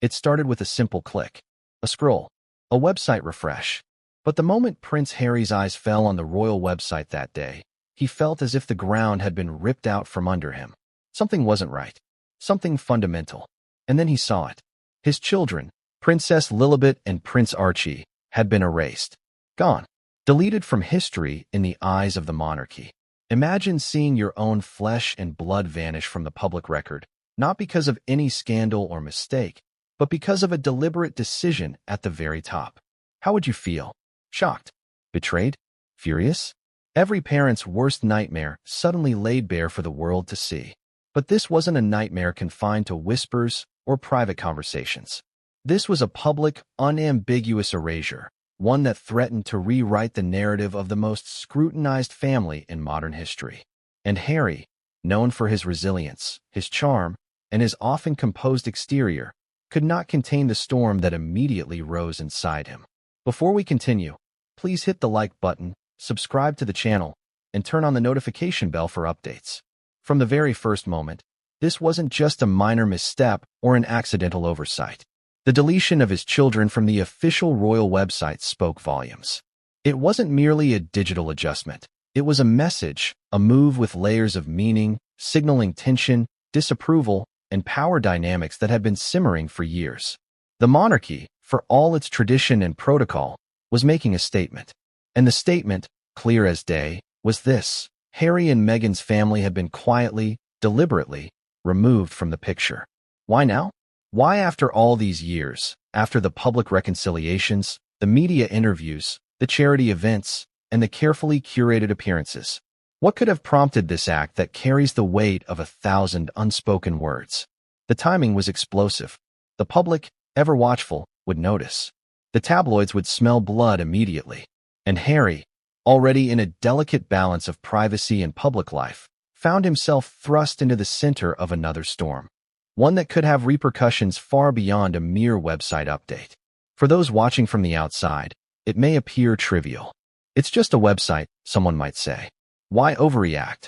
It started with a simple click, a scroll, a website refresh. But the moment Prince Harry's eyes fell on the royal website that day, he felt as if the ground had been ripped out from under him. Something wasn't right. Something fundamental. And then he saw it. His children, Princess Lillibet and Prince Archie, had been erased. Gone. Deleted from history in the eyes of the monarchy. Imagine seeing your own flesh and blood vanish from the public record, not because of any scandal or mistake, but because of a deliberate decision at the very top. How would you feel? Shocked? Betrayed? Furious? Every parent's worst nightmare suddenly laid bare for the world to see. But this wasn't a nightmare confined to whispers or private conversations. This was a public, unambiguous erasure, one that threatened to rewrite the narrative of the most scrutinized family in modern history. And Harry, known for his resilience, his charm, and his often composed exterior, could not contain the storm that immediately rose inside him. Before we continue, please hit the like button, subscribe to the channel, and turn on the notification bell for updates. From the very first moment, this wasn't just a minor misstep or an accidental oversight. The deletion of his children from the official royal website spoke volumes. It wasn't merely a digital adjustment. It was a message, a move with layers of meaning, signaling tension, disapproval, and power dynamics that had been simmering for years. The monarchy, for all its tradition and protocol, was making a statement. And the statement, clear as day, was this: Harry and Meghan's family had been quietly, deliberately, removed from the picture. Why now? Why, after all these years, after the public reconciliations, the media interviews, the charity events, and the carefully curated appearances? What could have prompted this act that carries the weight of 1,000 unspoken words? The timing was explosive. The public, ever watchful, would notice. The tabloids would smell blood immediately. And Harry, already in a delicate balance of privacy and public life, found himself thrust into the center of another storm. One that could have repercussions far beyond a mere website update. For those watching from the outside, it may appear trivial. It's just a website, someone might say. Why overreact?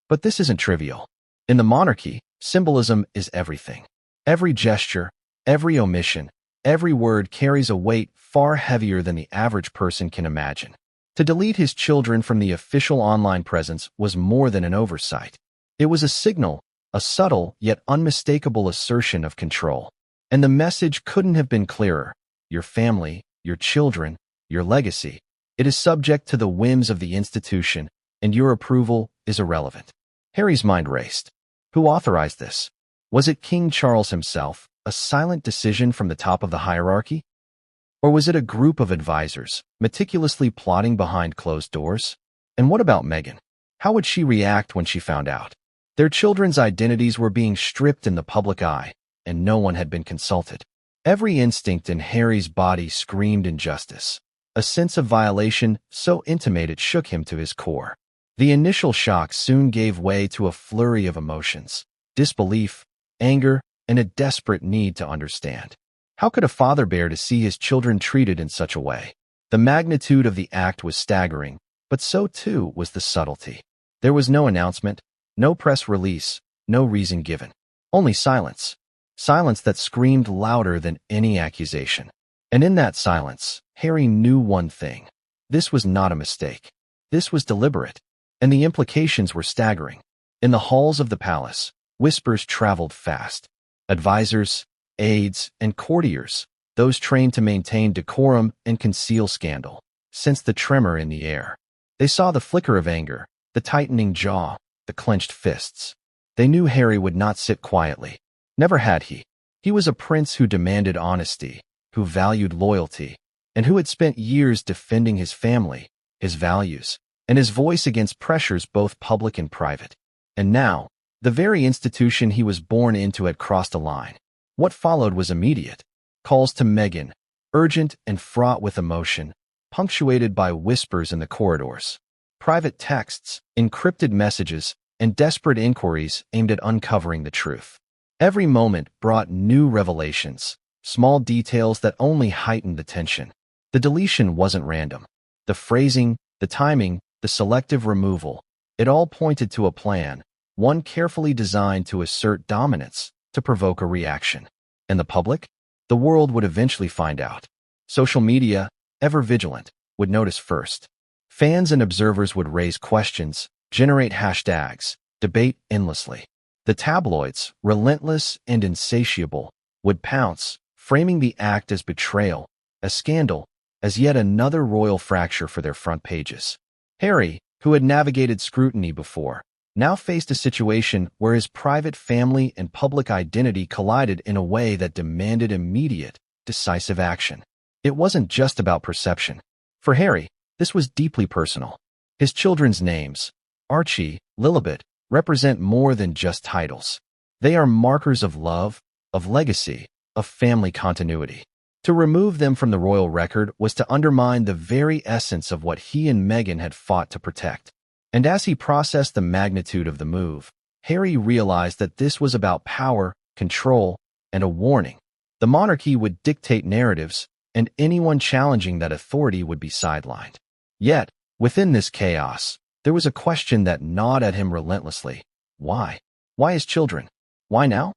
But this isn't trivial. In the monarchy, symbolism is everything. Every gesture, every omission, every word carries a weight far heavier than the average person can imagine. To delete his children from the official online presence was more than an oversight. It was a signal, a subtle yet unmistakable assertion of control. And the message couldn't have been clearer. Your family, your children, your legacy. It is subject to the whims of the institution, and your approval is irrelevant. Harry's mind raced. Who authorized this? Was it King Charles himself, a silent decision from the top of the hierarchy? Or was it a group of advisors, meticulously plotting behind closed doors? And what about Meghan? How would she react when she found out? Their children's identities were being stripped in the public eye, and no one had been consulted. Every instinct in Harry's body screamed injustice. A sense of violation so intimate it shook him to his core. The initial shock soon gave way to a flurry of emotions: disbelief, anger, and a desperate need to understand. How could a father bear to see his children treated in such a way? The magnitude of the act was staggering, but so too was the subtlety. There was no announcement, no press release, no reason given. Only silence. Silence that screamed louder than any accusation. And in that silence, Harry knew one thing. This was not a mistake. This was deliberate. And the implications were staggering. In the halls of the palace, whispers traveled fast. Advisors, aides, and courtiers, those trained to maintain decorum and conceal scandal, sensed the tremor in the air. They saw the flicker of anger, the tightening jaw, the clenched fists. They knew Harry would not sit quietly. Never had he. He was a prince who demanded honesty, who valued loyalty, and who had spent years defending his family, his values, and his voice against pressures both public and private. And now, the very institution he was born into had crossed a line. What followed was immediate. Calls to Meghan, urgent and fraught with emotion, punctuated by whispers in the corridors. Private texts, encrypted messages, and desperate inquiries aimed at uncovering the truth. Every moment brought new revelations, small details that only heightened the tension. The deletion wasn't random. The phrasing, the timing, the selective removal, it all pointed to a plan, one carefully designed to assert dominance, to provoke a reaction. And the public? The world would eventually find out. Social media, ever vigilant, would notice first. Fans and observers would raise questions, generate hashtags, debate endlessly. The tabloids, relentless and insatiable, would pounce, framing the act as betrayal, as scandal, as yet another royal fracture for their front pages. Harry, who had navigated scrutiny before, now faced a situation where his private family and public identity collided in a way that demanded immediate, decisive action. It wasn't just about perception. For Harry, this was deeply personal. His children's names, Archie, Lilibet, represent more than just titles. They are markers of love, of legacy, of family continuity. To remove them from the royal record was to undermine the very essence of what he and Meghan had fought to protect. And as he processed the magnitude of the move, Harry realized that this was about power, control, and a warning. The monarchy would dictate narratives, and anyone challenging that authority would be sidelined. Yet, within this chaos, there was a question that gnawed at him relentlessly. Why? Why his children? Why now?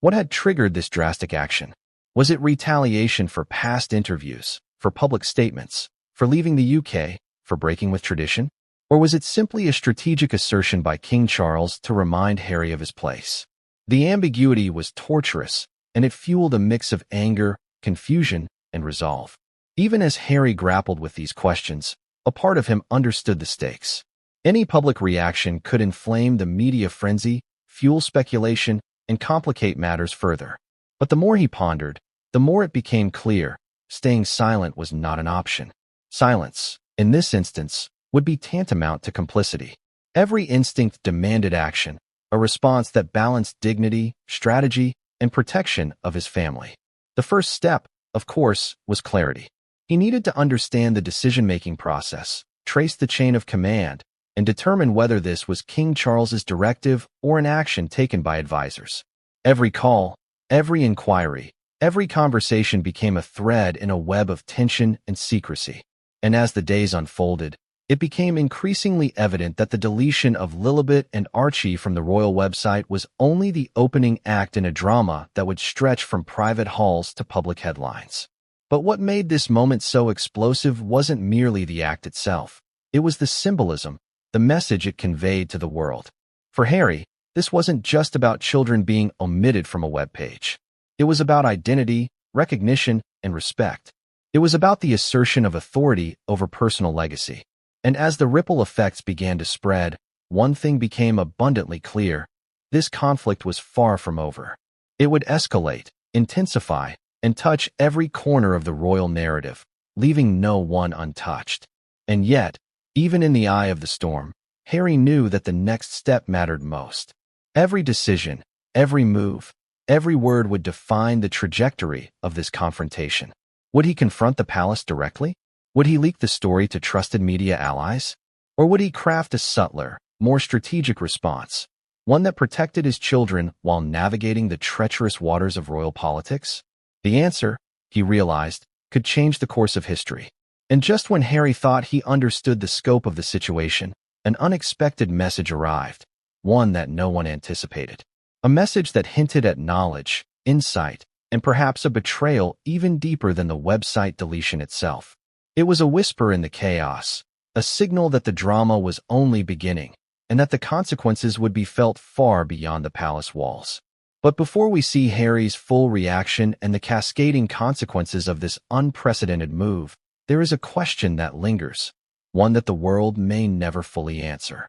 What had triggered this drastic action? Was it retaliation for past interviews, for public statements, for leaving the UK, for breaking with tradition? Or was it simply a strategic assertion by King Charles to remind Harry of his place? The ambiguity was torturous, and it fueled a mix of anger, confusion, and resolve. Even as Harry grappled with these questions, a part of him understood the stakes. Any public reaction could inflame the media frenzy, fuel speculation, and complicate matters further. But the more he pondered, the more it became clear, staying silent was not an option. Silence, in this instance, would be tantamount to complicity. Every instinct demanded action, a response that balanced dignity, strategy, and protection of his family. The first step, of course, was clarity. He needed to understand the decision-making process, trace the chain of command, and determine whether this was King Charles's directive or an action taken by advisors. Every call, every inquiry, every conversation became a thread in a web of tension and secrecy. And as the days unfolded, it became increasingly evident that the deletion of Lillibet and Archie from the royal website was only the opening act in a drama that would stretch from private halls to public headlines. But what made this moment so explosive wasn't merely the act itself. It was the symbolism, the message it conveyed to the world. For Harry, this wasn't just about children being omitted from a webpage. It was about identity, recognition, and respect. It was about the assertion of authority over personal legacy. And as the ripple effects began to spread, one thing became abundantly clear. This conflict was far from over. It would escalate, intensify, and touch every corner of the royal narrative, leaving no one untouched. And yet, even in the eye of the storm, Harry knew that the next step mattered most. Every decision, every move, every word would define the trajectory of this confrontation. Would he confront the palace directly? Would he leak the story to trusted media allies? Or would he craft a subtler, more strategic response, one that protected his children while navigating the treacherous waters of royal politics? The answer, he realized, could change the course of history. And just when Harry thought he understood the scope of the situation, an unexpected message arrived, one that no one anticipated. A message that hinted at knowledge, insight, and perhaps a betrayal even deeper than the website deletion itself. It was a whisper in the chaos, a signal that the drama was only beginning, and that the consequences would be felt far beyond the palace walls. But before we see Harry's full reaction and the cascading consequences of this unprecedented move, there is a question that lingers, one that the world may never fully answer.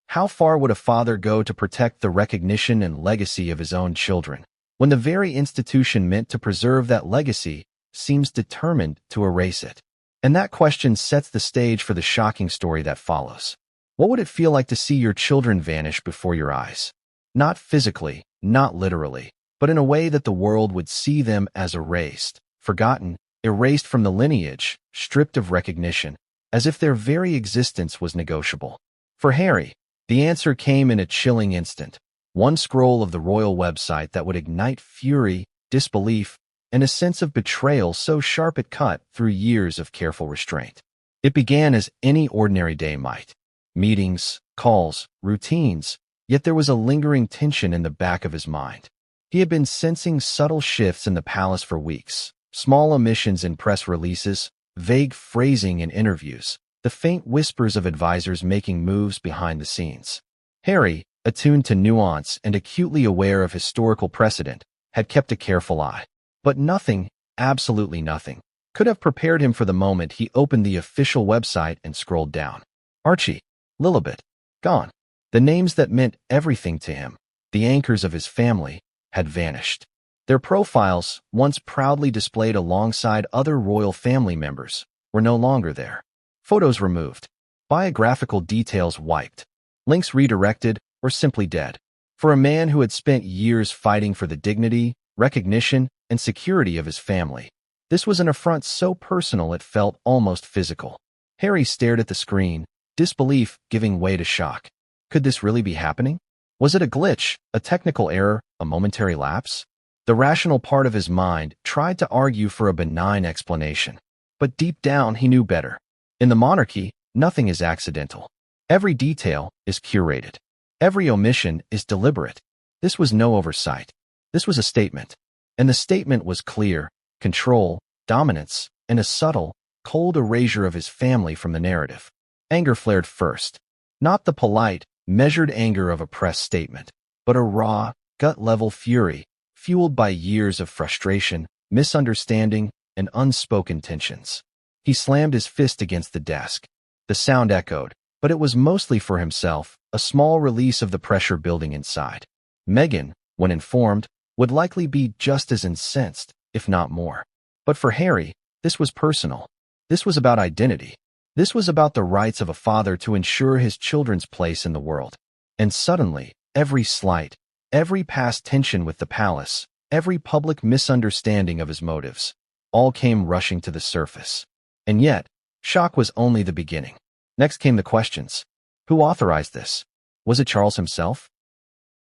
How far would a father go to protect the recognition and legacy of his own children, when the very institution meant to preserve that legacy seems determined to erase it? And that question sets the stage for the shocking story that follows. What would it feel like to see your children vanish before your eyes? Not physically, not literally, but in a way that the world would see them as erased, forgotten, erased from the lineage, stripped of recognition, as if their very existence was negotiable. For Harry, the answer came in a chilling instant. One scroll of the royal website that would ignite fury, disbelief, and a sense of betrayal so sharp it cut through years of careful restraint. It began as any ordinary day might. Meetings, calls, routines, yet there was a lingering tension in the back of his mind. He had been sensing subtle shifts in the palace for weeks, small omissions in press releases, vague phrasing in interviews, the faint whispers of advisors making moves behind the scenes. Harry, attuned to nuance and acutely aware of historical precedent, had kept a careful eye. But nothing, absolutely nothing, could have prepared him for the moment he opened the official website and scrolled down. Archie, Lilibet, gone. The names that meant everything to him, the anchors of his family, had vanished. Their profiles, once proudly displayed alongside other royal family members, were no longer there. Photos removed, biographical details wiped, links redirected or simply dead. For a man who had spent years fighting for the dignity, recognition, and security of his family, this was an affront so personal it felt almost physical. Harry stared at the screen, disbelief giving way to shock. Could this really be happening? Was it a glitch, a technical error, a momentary lapse? The rational part of his mind tried to argue for a benign explanation. But deep down he knew better. In the monarchy, nothing is accidental. Every detail is curated. Every omission is deliberate. This was no oversight. This was a statement. And the statement was clear: control, dominance, and a subtle, cold erasure of his family from the narrative. Anger flared first. Not the polite, measured anger of a press statement, but a raw, gut-level fury, fueled by years of frustration, misunderstanding, and unspoken tensions. He slammed his fist against the desk. The sound echoed, but it was mostly for himself, a small release of the pressure building inside. Meghan, when informed, would likely be just as incensed, if not more. But for Harry, this was personal. This was about identity. This was about the rights of a father to ensure his children's place in the world. And suddenly, every slight, every past tension with the palace, every public misunderstanding of his motives, all came rushing to the surface. And yet, shock was only the beginning. Next came the questions. Who authorized this? Was it Charles himself?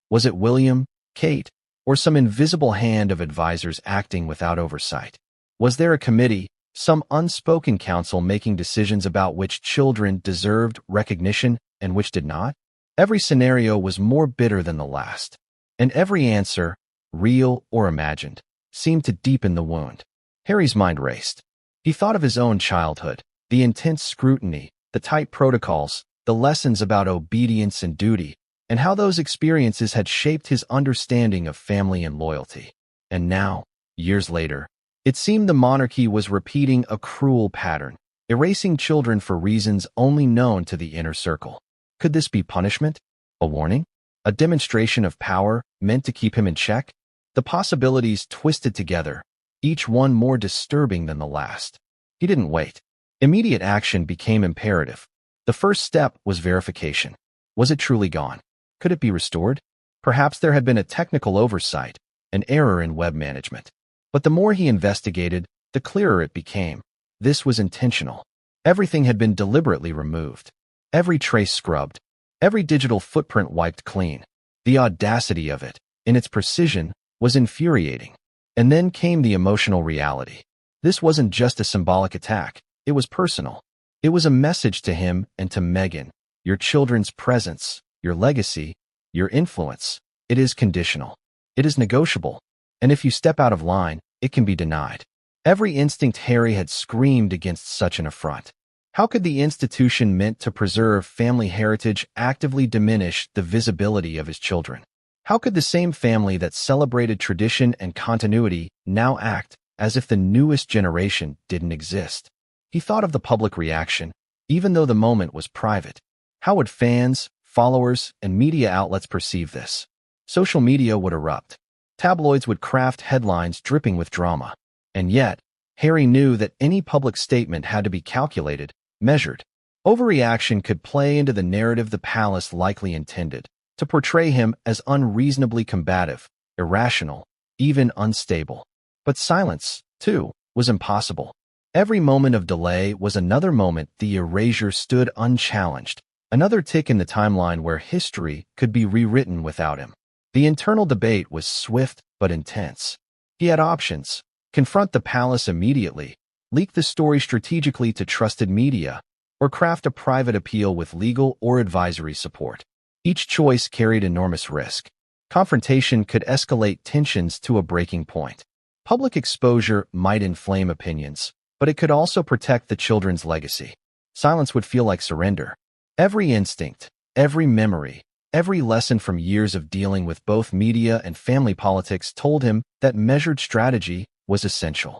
Was it William, Kate, or some invisible hand of advisors acting without oversight? Was there a committee, some unspoken council making decisions about which children deserved recognition and which did not? Every scenario was more bitter than the last, and every answer, real or imagined, seemed to deepen the wound. Harry's mind raced. He thought of his own childhood, the intense scrutiny, the tight protocols, the lessons about obedience and duty, and how those experiences had shaped his understanding of family and loyalty. And now, years later, it seemed the monarchy was repeating a cruel pattern, erasing children for reasons only known to the inner circle. Could this be punishment? A warning? A demonstration of power meant to keep him in check? The possibilities twisted together, each one more disturbing than the last. He didn't wait. Immediate action became imperative. The first step was verification. Was it truly gone? Could it be restored? Perhaps there had been a technical oversight, an error in web management. But the more he investigated, the clearer it became. This was intentional. Everything had been deliberately removed. Every trace scrubbed. Every digital footprint wiped clean. The audacity of it, in its precision, was infuriating. And then came the emotional reality. This wasn't just a symbolic attack. It was personal. It was a message to him and to Meghan. Your children's presence, your legacy, your influence, it is conditional. It is negotiable. And if you step out of line, it can be denied. Every instinct Harry had screamed against such an affront. How could the institution meant to preserve family heritage actively diminish the visibility of his children? How could the same family that celebrated tradition and continuity now act as if the newest generation didn't exist? He thought of the public reaction, even though the moment was private. How would fans, followers, and media outlets perceive this? Social media would erupt. Tabloids would craft headlines dripping with drama. And yet, Harry knew that any public statement had to be calculated, measured. Overreaction could play into the narrative the palace likely intended, to portray him as unreasonably combative, irrational, even unstable. But silence, too, was impossible. Every moment of delay was another moment the erasure stood unchallenged, another tick in the timeline where history could be rewritten without him. The internal debate was swift but intense. He had options: confront the palace immediately, leak the story strategically to trusted media, or craft a private appeal with legal or advisory support. Each choice carried enormous risk. Confrontation could escalate tensions to a breaking point. Public exposure might inflame opinions, but it could also protect the children's legacy. Silence would feel like surrender. Every instinct, every memory, every lesson from years of dealing with both media and family politics told him that measured strategy was essential.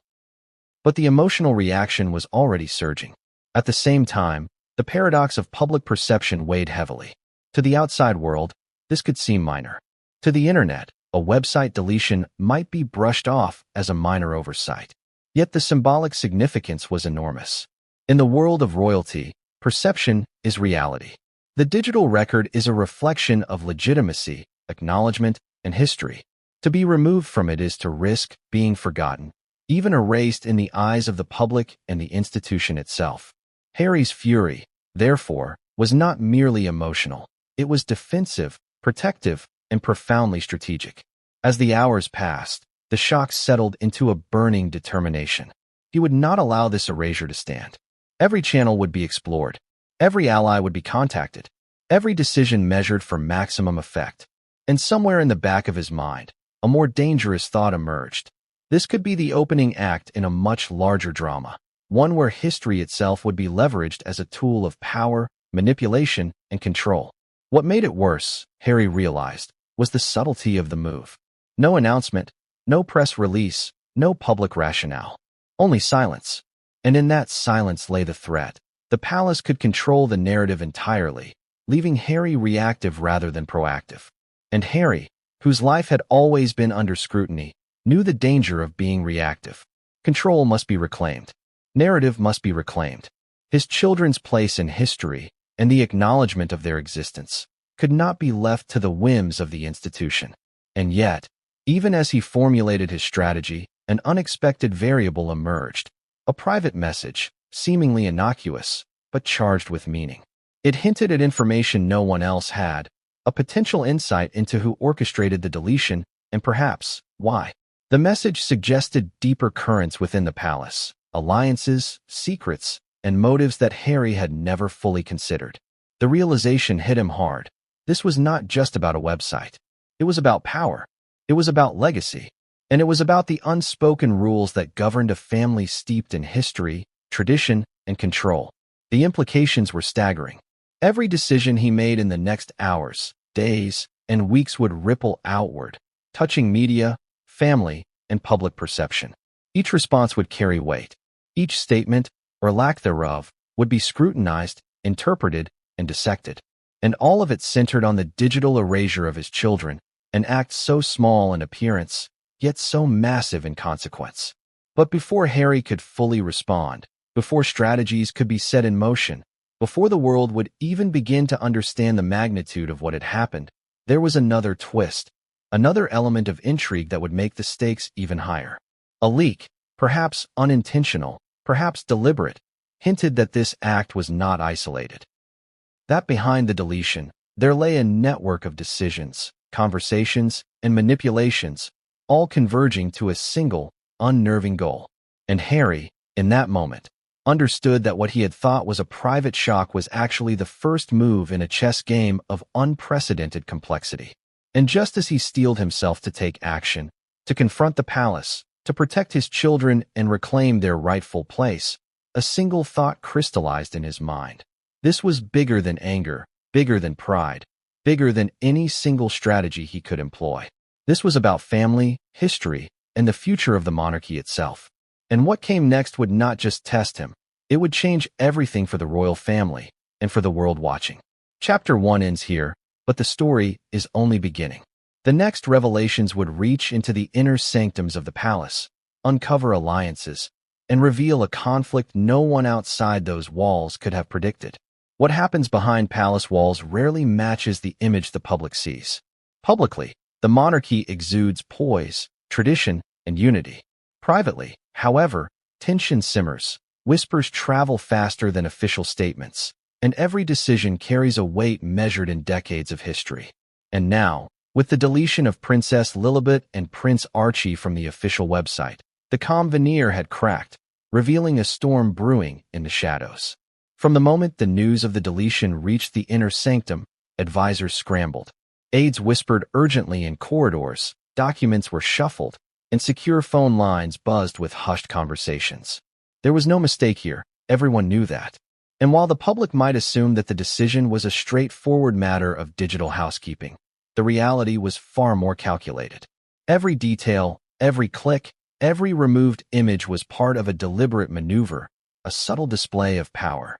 But the emotional reaction was already surging. At the same time, the paradox of public perception weighed heavily. To the outside world, this could seem minor. To the internet, a website deletion might be brushed off as a minor oversight. Yet the symbolic significance was enormous. In the world of royalty, perception is reality. The digital record is a reflection of legitimacy, acknowledgement, and history. To be removed from it is to risk being forgotten, even erased in the eyes of the public and the institution itself. Harry's fury, therefore, was not merely emotional. It was defensive, protective, and profoundly strategic. As the hours passed, the shock settled into a burning determination. He would not allow this erasure to stand. Every channel would be explored. Every ally would be contacted. Every decision measured for maximum effect. And somewhere in the back of his mind, a more dangerous thought emerged. This could be the opening act in a much larger drama, one where history itself would be leveraged as a tool of power, manipulation, and control. What made it worse, Harry realized, was the subtlety of the move. No announcement, no press release, no public rationale. Only silence. And in that silence lay the threat. The palace could control the narrative entirely, leaving Harry reactive rather than proactive. And Harry, whose life had always been under scrutiny, knew the danger of being reactive. Control must be reclaimed. Narrative must be reclaimed. His children's place in history, and the acknowledgement of their existence, could not be left to the whims of the institution. And yet, even as he formulated his strategy, an unexpected variable emerged. A private message, seemingly innocuous, but charged with meaning. It hinted at information no one else had, a potential insight into who orchestrated the deletion, and perhaps, why. The message suggested deeper currents within the palace, alliances, secrets, and motives that Harry had never fully considered. The realization hit him hard. This was not just about a website. It was about power. It was about legacy. And it was about the unspoken rules that governed a family steeped in history, tradition, and control. The implications were staggering. Every decision he made in the next hours, days, and weeks would ripple outward, touching media, family, and public perception. Each response would carry weight. Each statement, or lack thereof, would be scrutinized, interpreted, and dissected. And all of it centered on the digital erasure of his children, an act so small in appearance, yet so massive in consequence. But before Harry could fully respond, before strategies could be set in motion, before the world would even begin to understand the magnitude of what had happened, there was another twist, another element of intrigue that would make the stakes even higher. A leak, perhaps unintentional, perhaps deliberate, hinted that this act was not isolated. That behind the deletion, there lay a network of decisions, conversations, and manipulations, all converging to a single, unnerving goal. And Harry, in that moment, understood that what he had thought was a private shock was actually the first move in a chess game of unprecedented complexity. And just as he steeled himself to take action, to confront the palace, to protect his children and reclaim their rightful place, a single thought crystallized in his mind. This was bigger than anger, bigger than pride, bigger than any single strategy he could employ. This was about family, history, and the future of the monarchy itself. And what came next would not just test him, it would change everything for the royal family and for the world watching. Chapter 1 ends here, but the story is only beginning. The next revelations would reach into the inner sanctums of the palace, uncover alliances, and reveal a conflict no one outside those walls could have predicted. What happens behind palace walls rarely matches the image the public sees. Publicly, the monarchy exudes poise, tradition, and unity. Privately, however, tension simmers, whispers travel faster than official statements, and every decision carries a weight measured in decades of history. And now, with the deletion of Princess Lillibet and Prince Archie from the official website, the calm veneer had cracked, revealing a storm brewing in the shadows. From the moment the news of the deletion reached the inner sanctum, advisors scrambled. Aides whispered urgently in corridors, documents were shuffled, and secure phone lines buzzed with hushed conversations. There was no mistake here, everyone knew that. And while the public might assume that the decision was a straightforward matter of digital housekeeping, the reality was far more calculated. Every detail, every click, every removed image was part of a deliberate maneuver, a subtle display of power.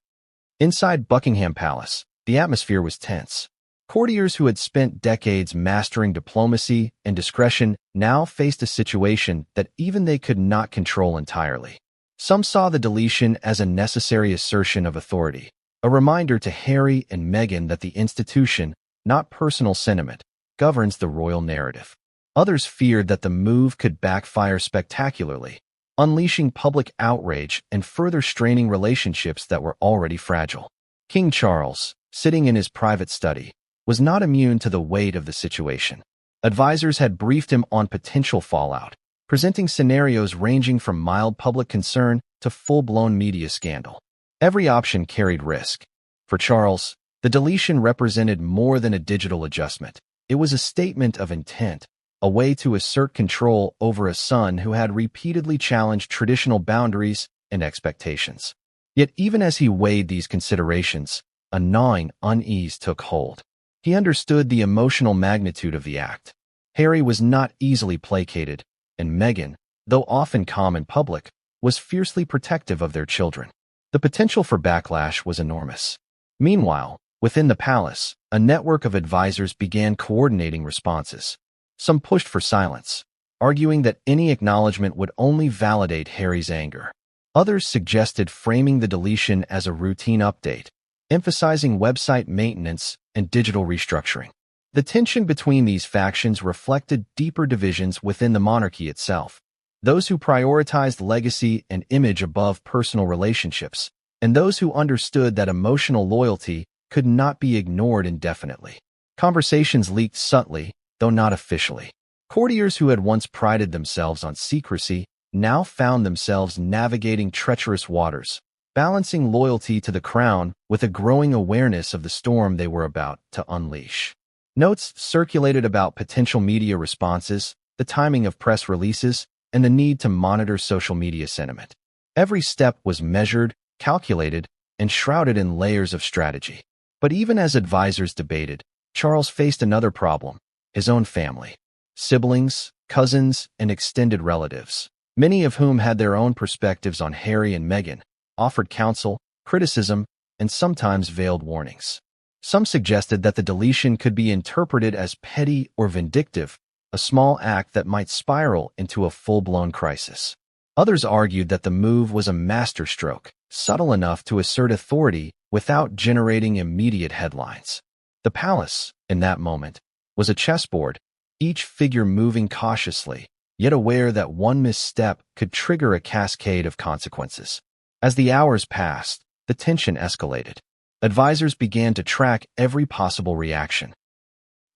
Inside Buckingham Palace, the atmosphere was tense. Courtiers who had spent decades mastering diplomacy and discretion now faced a situation that even they could not control entirely. Some saw the deletion as a necessary assertion of authority, a reminder to Harry and Meghan that the institution, not personal sentiment, governs the royal narrative. Others feared that the move could backfire spectacularly, unleashing public outrage and further straining relationships that were already fragile. King Charles, sitting in his private study, was not immune to the weight of the situation. Advisors had briefed him on potential fallout, presenting scenarios ranging from mild public concern to full-blown media scandal. Every option carried risk. For Charles, the deletion represented more than a digital adjustment. It was a statement of intent, a way to assert control over a son who had repeatedly challenged traditional boundaries and expectations. Yet even as he weighed these considerations, a gnawing unease took hold. He understood the emotional magnitude of the act. Harry was not easily placated, and Meghan, though often calm in public, was fiercely protective of their children. The potential for backlash was enormous. Meanwhile, within the palace, a network of advisors began coordinating responses. Some pushed for silence, arguing that any acknowledgement would only validate Harry's anger. Others suggested framing the deletion as a routine update, emphasizing website maintenance and digital restructuring. The tension between these factions reflected deeper divisions within the monarchy itself. Those who prioritized legacy and image above personal relationships, and those who understood that emotional loyalty could not be ignored indefinitely. Conversations leaked subtly, though not officially. Courtiers who had once prided themselves on secrecy now found themselves navigating treacherous waters, balancing loyalty to the crown with a growing awareness of the storm they were about to unleash. Notes circulated about potential media responses, the timing of press releases, and the need to monitor social media sentiment. Every step was measured, calculated, and shrouded in layers of strategy. But even as advisors debated, Charles faced another problem: his own family. Siblings, cousins, and extended relatives, many of whom had their own perspectives on Harry and Meghan, offered counsel, criticism, and sometimes veiled warnings. Some suggested that the deletion could be interpreted as petty or vindictive, a small act that might spiral into a full-blown crisis. Others argued that the move was a masterstroke, subtle enough to assert authority without generating immediate headlines. The palace, in that moment, was a chessboard, each figure moving cautiously, yet aware that one misstep could trigger a cascade of consequences. As the hours passed, the tension escalated. Advisors began to track every possible reaction.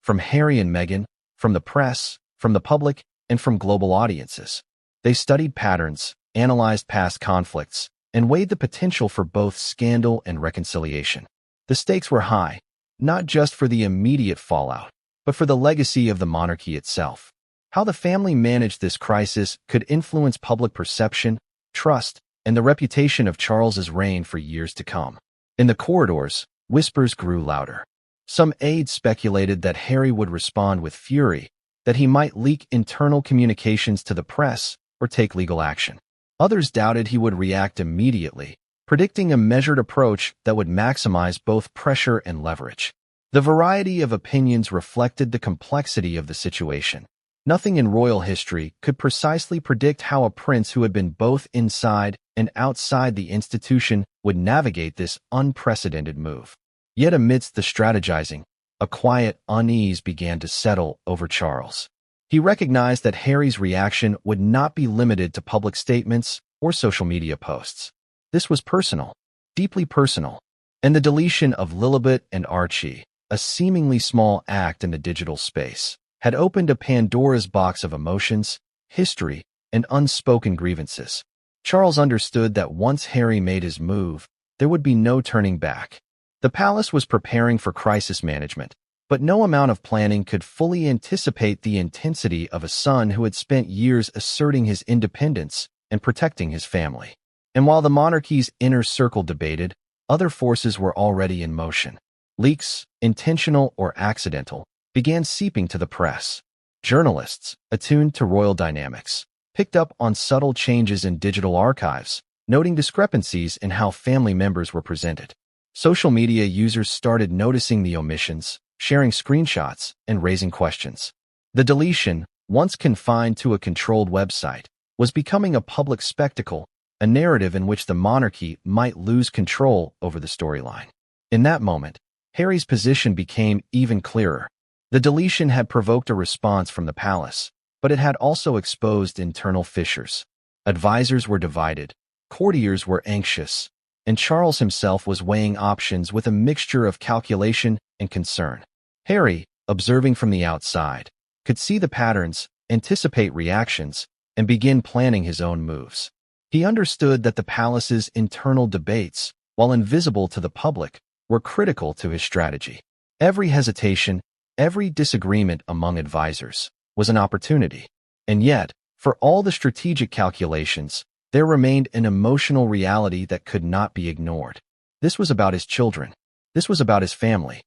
From Harry and Meghan, from the press, from the public, and from global audiences. They studied patterns, analyzed past conflicts, and weighed the potential for both scandal and reconciliation. The stakes were high, not just for the immediate fallout, but for the legacy of the monarchy itself. How the family managed this crisis could influence public perception, trust, and the reputation of Charles's reign for years to come. In the corridors, whispers grew louder. Some aides speculated that Harry would respond with fury, that he might leak internal communications to the press or take legal action. Others doubted he would react immediately, predicting a measured approach that would maximize both pressure and leverage. The variety of opinions reflected the complexity of the situation. Nothing in royal history could precisely predict how a prince who had been both inside and outside the institution would navigate this unprecedented move. Yet amidst the strategizing, a quiet unease began to settle over Charles. He recognized that Harry's reaction would not be limited to public statements or social media posts. This was personal, deeply personal, and the deletion of Lillibet and Archie, a seemingly small act in the digital space, had opened a Pandora's box of emotions, history, and unspoken grievances. Charles understood that once Harry made his move, there would be no turning back. The palace was preparing for crisis management, But no amount of planning could fully anticipate the intensity of a son who had spent years asserting his independence and protecting his family. And while the monarchy's inner circle debated, other forces were already in motion. Leaks, intentional or accidental, began seeping to the press. Journalists, attuned to royal dynamics, picked up on subtle changes in digital archives, noting discrepancies in how family members were presented. Social media users started noticing the omissions, sharing screenshots, and raising questions. The deletion, once confined to a controlled website, was becoming a public spectacle, a narrative in which the monarchy might lose control over the storyline. In that moment, Harry's position became even clearer. The deletion had provoked a response from the palace, but it had also exposed internal fissures. Advisors were divided, courtiers were anxious, and Charles himself was weighing options with a mixture of calculation and concern. Harry, observing from the outside, could see the patterns, anticipate reactions, and begin planning his own moves. He understood that the palace's internal debates, while invisible to the public, were critical to his strategy. Every hesitation, every disagreement among advisors, was an opportunity. And yet, for all the strategic calculations, there remained an emotional reality that could not be ignored. This was about his children. This was about his family.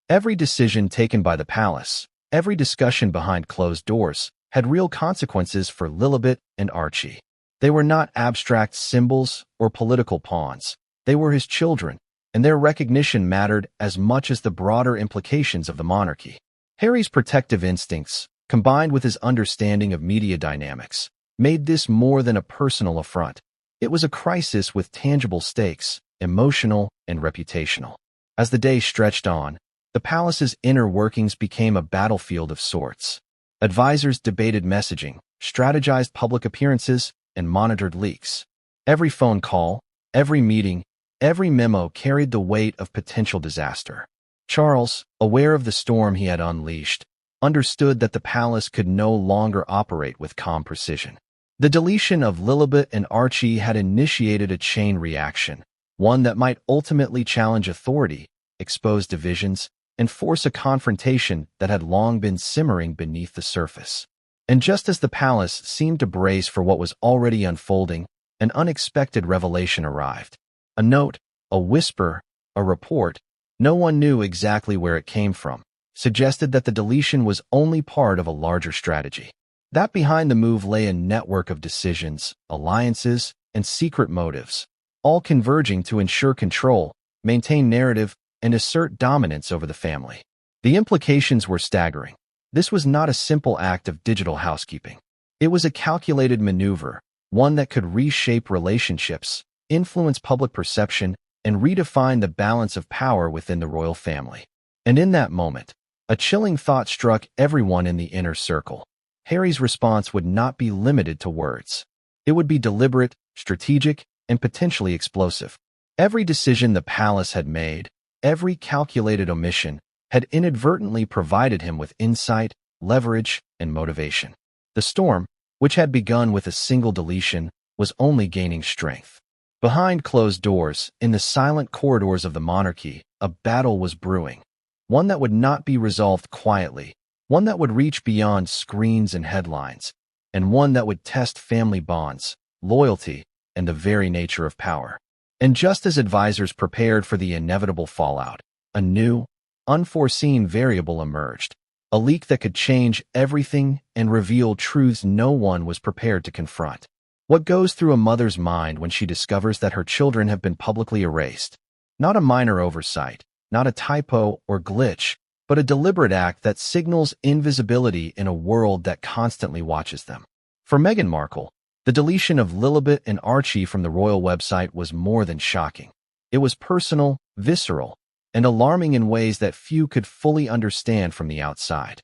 Every decision taken by the palace, every discussion behind closed doors, had real consequences for Lillibet and Archie. They were not abstract symbols or political pawns. They were his children, and their recognition mattered as much as the broader implications of the monarchy. Harry's protective instincts, combined with his understanding of media dynamics, made this more than a personal affront. It was a crisis with tangible stakes, emotional and reputational. As the day stretched on, the palace's inner workings became a battlefield of sorts. Advisors debated messaging, strategized public appearances, and monitored leaks. Every phone call, every meeting, every memo carried the weight of potential disaster. Charles, aware of the storm he had unleashed, understood that the palace could no longer operate with calm precision. The deletion of Lilibet and Archie had initiated a chain reaction, one that might ultimately challenge authority, expose divisions, and force a confrontation that had long been simmering beneath the surface. And just as the palace seemed to brace for what was already unfolding, an unexpected revelation arrived. A note, a whisper, a report, no one knew exactly where it came from, suggested that the deletion was only part of a larger strategy. That behind the move lay a network of decisions, alliances, and secret motives, all converging to ensure control, maintain narrative, and assert dominance over the family. The implications were staggering. This was not a simple act of digital housekeeping. It was a calculated maneuver, one that could reshape relationships, influence public perception, and redefine the balance of power within the royal family. And in that moment, a chilling thought struck everyone in the inner circle. Harry's response would not be limited to words. It would be deliberate, strategic, and potentially explosive. Every decision the palace had made, every calculated omission, had inadvertently provided him with insight, leverage, and motivation. The storm, which had begun with a single deletion, was only gaining strength. Behind closed doors, in the silent corridors of the monarchy, a battle was brewing. One that would not be resolved quietly, one that would reach beyond screens and headlines, and one that would test family bonds, loyalty, and the very nature of power. And just as advisors prepared for the inevitable fallout, a new, unforeseen variable emerged, a leak that could change everything and reveal truths no one was prepared to confront. What goes through a mother's mind when she discovers that her children have been publicly erased? Not a minor oversight, not a typo or glitch, but a deliberate act that signals invisibility in a world that constantly watches them. For Meghan Markle, the deletion of Lilibet and Archie from the royal website was more than shocking. It was personal, visceral, and alarming in ways that few could fully understand from the outside.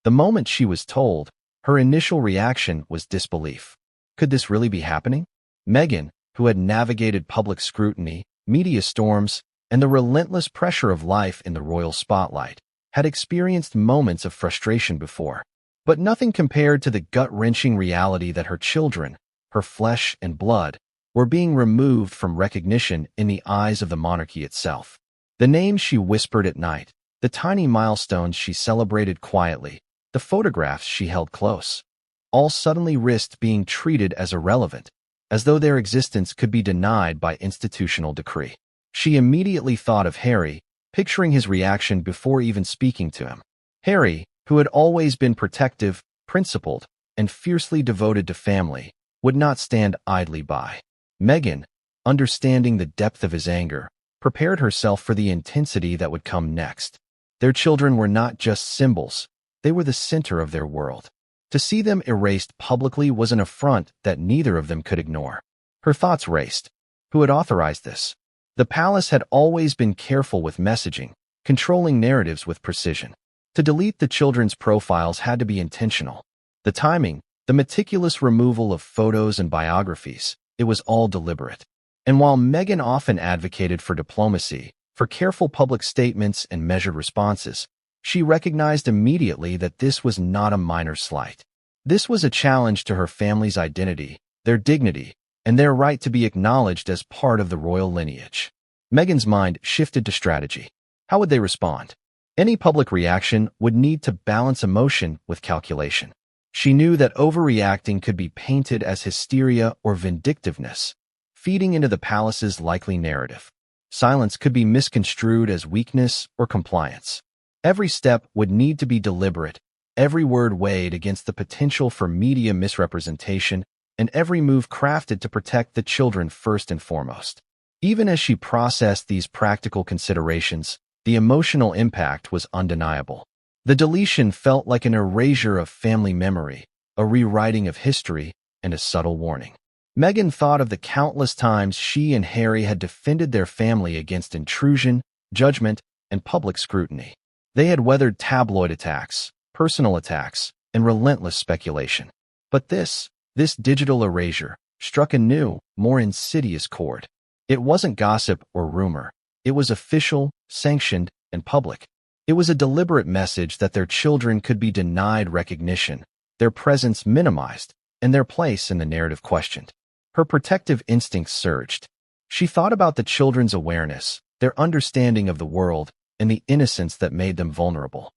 The moment she was told, her initial reaction was disbelief. Could this really be happening? Meghan, who had navigated public scrutiny, media storms, and the relentless pressure of life in the royal spotlight, had experienced moments of frustration before. But nothing compared to the gut-wrenching reality that her children, her flesh and blood, were being removed from recognition in the eyes of the monarchy itself. The names she whispered at night, The tiny milestones she celebrated quietly, the photographs she held close, all suddenly risked being treated as irrelevant, as though their existence could be denied by institutional decree. She immediately thought of Harry, picturing his reaction before even speaking to him. Harry, who had always been protective, principled, and fiercely devoted to family, would not stand idly by. Meghan, understanding the depth of his anger, prepared herself for the intensity that would come next. Their children were not just symbols, they were the center of their world. To see them erased publicly was an affront that neither of them could ignore. Her thoughts raced. Who had authorized this? The palace had always been careful with messaging, controlling narratives with precision. To delete the children's profiles had to be intentional. The timing, the meticulous removal of photos and biographies, it was all deliberate. And while Meghan often advocated for diplomacy, for careful public statements and measured responses, she recognized immediately that this was not a minor slight. This was a challenge to her family's identity, their dignity, and their right to be acknowledged as part of the royal lineage. Meghan's mind shifted to strategy. How would they respond? Any public reaction would need to balance emotion with calculation. She knew that overreacting could be painted as hysteria or vindictiveness, feeding into the palace's likely narrative. Silence could be misconstrued as weakness or compliance. Every step would need to be deliberate, every word weighed against the potential for media misrepresentation, and every move crafted to protect the children first and foremost. Even as she processed these practical considerations, the emotional impact was undeniable. The deletion felt like an erasure of family memory, a rewriting of history, and a subtle warning. Meghan thought of the countless times she and Harry had defended their family against intrusion, judgment, and public scrutiny. They had weathered tabloid attacks, personal attacks, and relentless speculation. But this digital erasure, struck a new, more insidious chord. It wasn't gossip or rumor. It was official, sanctioned, and public. It was a deliberate message that their children could be denied recognition, their presence minimized, and their place in the narrative questioned. Her protective instincts surged. She thought about the children's awareness, their understanding of the world, and the innocence that made them vulnerable.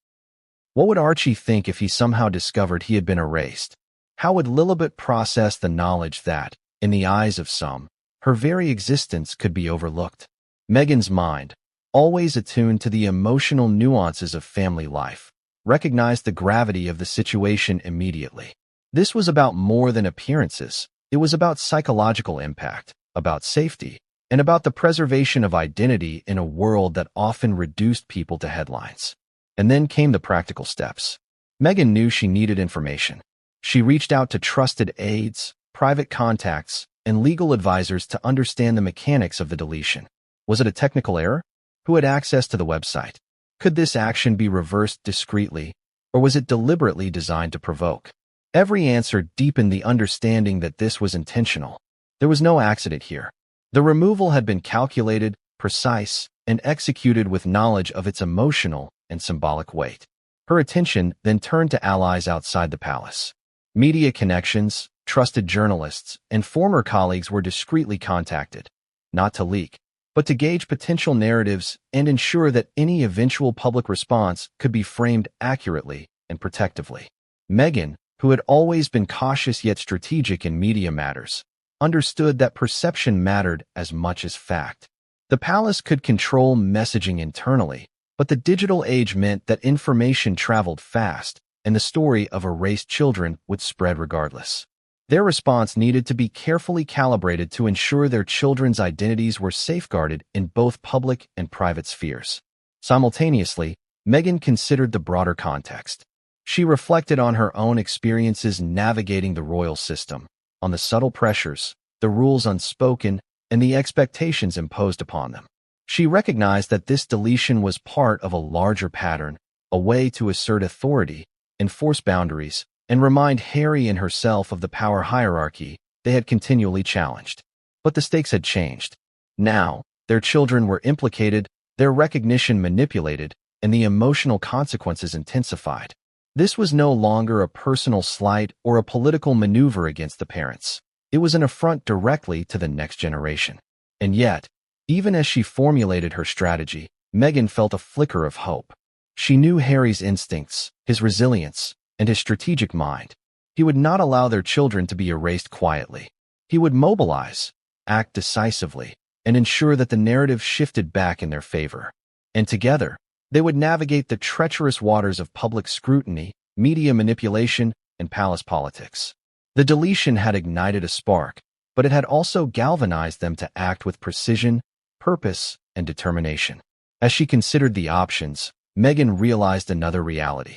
What would Archie think if he somehow discovered he had been erased? How would Lilibet process the knowledge that, in the eyes of some, her very existence could be overlooked? Meghan's mind, always attuned to the emotional nuances of family life, recognized the gravity of the situation immediately. This was about more than appearances. It was about psychological impact, about safety, and about the preservation of identity in a world that often reduced people to headlines. And then came the practical steps. Meghan knew she needed information. She reached out to trusted aides, private contacts, and legal advisors to understand the mechanics of the deletion. Was it a technical error? Who had access to the website? Could this action be reversed discreetly, or was it deliberately designed to provoke? Every answer deepened the understanding that this was intentional. There was no accident here. The removal had been calculated, precise, and executed with knowledge of its emotional and symbolic weight. Her attention then turned to allies outside the palace. Media connections, trusted journalists, and former colleagues were discreetly contacted, not to leak, but to gauge potential narratives and ensure that any eventual public response could be framed accurately and protectively. Meghan, who had always been cautious yet strategic in media matters, understood that perception mattered as much as fact. The palace could control messaging internally, but the digital age meant that information traveled fast, and the story of erased children would spread regardless. Their response needed to be carefully calibrated to ensure their children's identities were safeguarded in both public and private spheres. Simultaneously, Meghan considered the broader context. She reflected on her own experiences navigating the royal system, on the subtle pressures, the rules unspoken, and the expectations imposed upon them. She recognized that this deletion was part of a larger pattern, a way to assert authority, enforce boundaries, and remind Harry and herself of the power hierarchy they had continually challenged. But the stakes had changed. Now, their children were implicated, their recognition manipulated, and the emotional consequences intensified. This was no longer a personal slight or a political maneuver against the parents. It was an affront directly to the next generation. And yet, even as she formulated her strategy, Meghan felt a flicker of hope. She knew Harry's instincts, his resilience, and his strategic mind. He would not allow their children to be erased quietly. He would mobilize, act decisively, and ensure that the narrative shifted back in their favor. And together, they would navigate the treacherous waters of public scrutiny, media manipulation, and palace politics. The deletion had ignited a spark, but it had also galvanized them to act with precision, purpose, and determination. As she considered the options, Meghan realized another reality.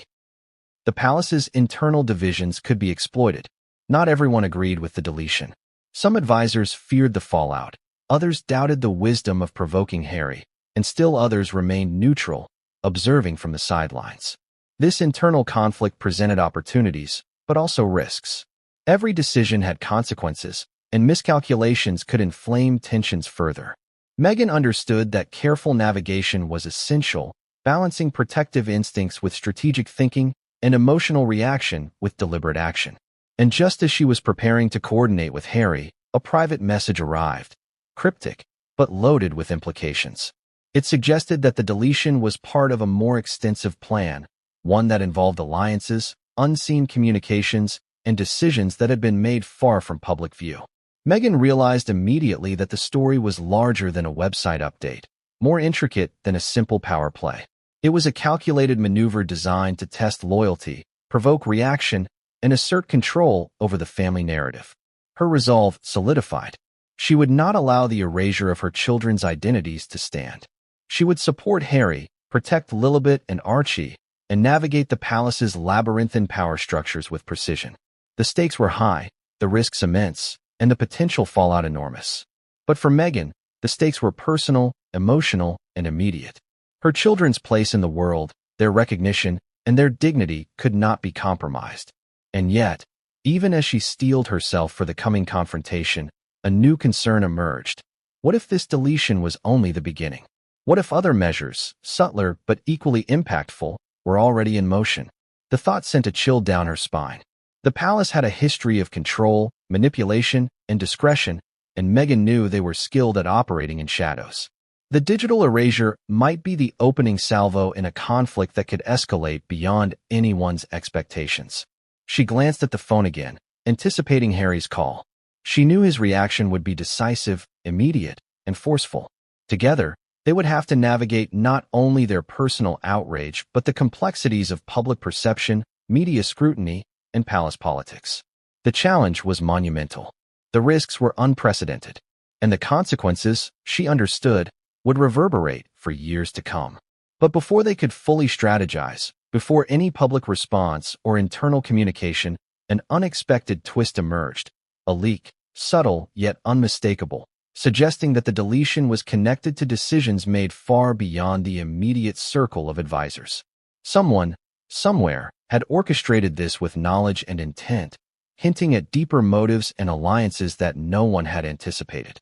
The palace's internal divisions could be exploited. Not everyone agreed with the deletion. Some advisors feared the fallout, others doubted the wisdom of provoking Harry, and still others remained neutral, observing from the sidelines. This internal conflict presented opportunities, but also risks. Every decision had consequences, and miscalculations could inflame tensions further. Meghan understood that careful navigation was essential, balancing protective instincts with strategic thinking and emotional reaction with deliberate action. And just as she was preparing to coordinate with Harry, a private message arrived, cryptic, but loaded with implications. It suggested that the deletion was part of a more extensive plan, one that involved alliances, unseen communications, and decisions that had been made far from public view. Meghan realized immediately that the story was larger than a website update, more intricate than a simple power play. It was a calculated maneuver designed to test loyalty, provoke reaction, and assert control over the family narrative. Her resolve solidified. She would not allow the erasure of her children's identities to stand. She would support Harry, protect Lillibet and Archie, and navigate the palace's labyrinthine power structures with precision. The stakes were high, the risks immense, and the potential fallout enormous. But for Meghan, the stakes were personal, emotional, and immediate. Her children's place in the world, their recognition, and their dignity could not be compromised. And yet, even as she steeled herself for the coming confrontation, a new concern emerged. What if this deletion was only the beginning? What if other measures, subtler but equally impactful, were already in motion? The thought sent a chill down her spine. The palace had a history of control, manipulation, and discretion, and Meghan knew they were skilled at operating in shadows. The digital erasure might be the opening salvo in a conflict that could escalate beyond anyone's expectations. She glanced at the phone again, anticipating Harry's call. She knew his reaction would be decisive, immediate, and forceful. Together, they would have to navigate not only their personal outrage but the complexities of public perception, media scrutiny, and palace politics. The challenge was monumental. The risks were unprecedented, and the consequences, she understood, would reverberate for years to come. But before they could fully strategize, before any public response or internal communication, an unexpected twist emerged, a leak, subtle yet unmistakable, suggesting that the deletion was connected to decisions made far beyond the immediate circle of advisors. Someone, somewhere, had orchestrated this with knowledge and intent, hinting at deeper motives and alliances that no one had anticipated.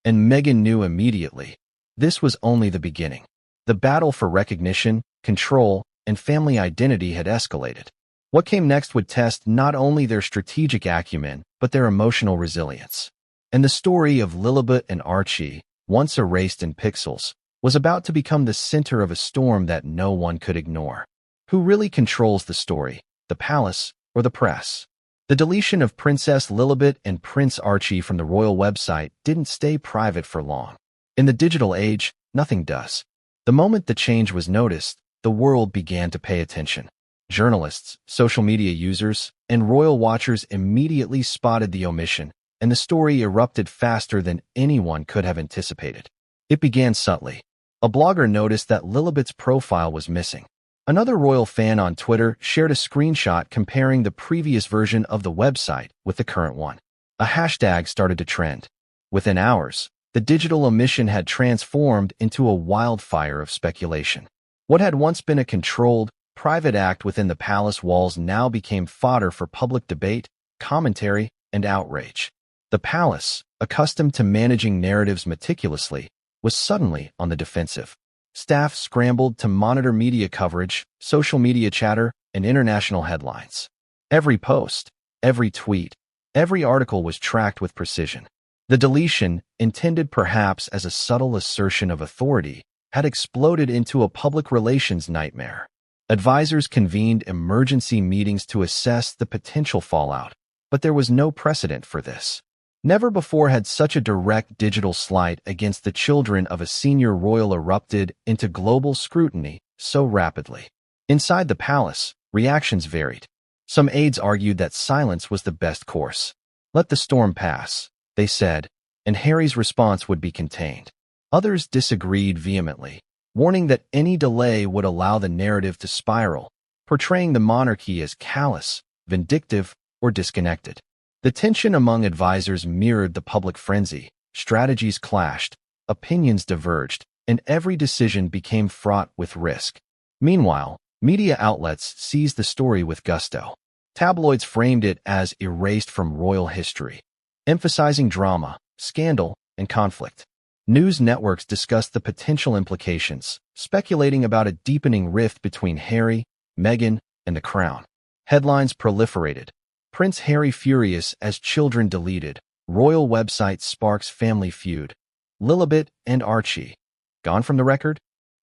And Meghan knew immediately, this was only the beginning. The battle for recognition, control, and family identity had escalated. What came next would test not only their strategic acumen, but their emotional resilience. And the story of Lillibet and Archie, once erased in pixels, was about to become the center of a storm that no one could ignore. Who really controls the story, the palace or the press? The deletion of Princess Lilibet and Prince Archie from the royal website didn't stay private for long. In the digital age, nothing does. The moment the change was noticed, the world began to pay attention. Journalists, social media users, and royal watchers immediately spotted the omission, and the story erupted faster than anyone could have anticipated. It began subtly. A blogger noticed that Lilibet's profile was missing. Another royal fan on Twitter shared a screenshot comparing the previous version of the website with the current one. A hashtag started to trend. Within hours, the digital omission had transformed into a wildfire of speculation. What had once been a controlled, private act within the palace walls now became fodder for public debate, commentary, and outrage. The palace, accustomed to managing narratives meticulously, was suddenly on the defensive. Staff scrambled to monitor media coverage, social media chatter, and international headlines. Every post, every tweet, every article was tracked with precision. The deletion, intended perhaps as a subtle assertion of authority, had exploded into a public relations nightmare. Advisors convened emergency meetings to assess the potential fallout, but there was no precedent for this. Never before had such a direct digital slight against the children of a senior royal erupted into global scrutiny so rapidly. Inside the palace, reactions varied. Some aides argued that silence was the best course. Let the storm pass, they said, and Harry's response would be contained. Others disagreed vehemently, warning that any delay would allow the narrative to spiral, portraying the monarchy as callous, vindictive, or disconnected. The tension among advisors mirrored the public frenzy. Strategies clashed, opinions diverged, and every decision became fraught with risk. Meanwhile, media outlets seized the story with gusto. Tabloids framed it as erased from royal history, emphasizing drama, scandal, and conflict. News networks discussed the potential implications, speculating about a deepening rift between Harry, Meghan, and the crown. Headlines proliferated. Prince Harry furious as children deleted. Royal website sparks family feud. Lillibet and Archie gone from the record?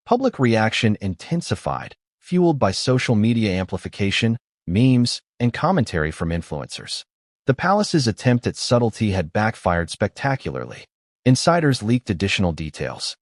Public reaction intensified, fueled by social media amplification, memes, and commentary from influencers. The palace's attempt at subtlety had backfired spectacularly. Insiders leaked additional details.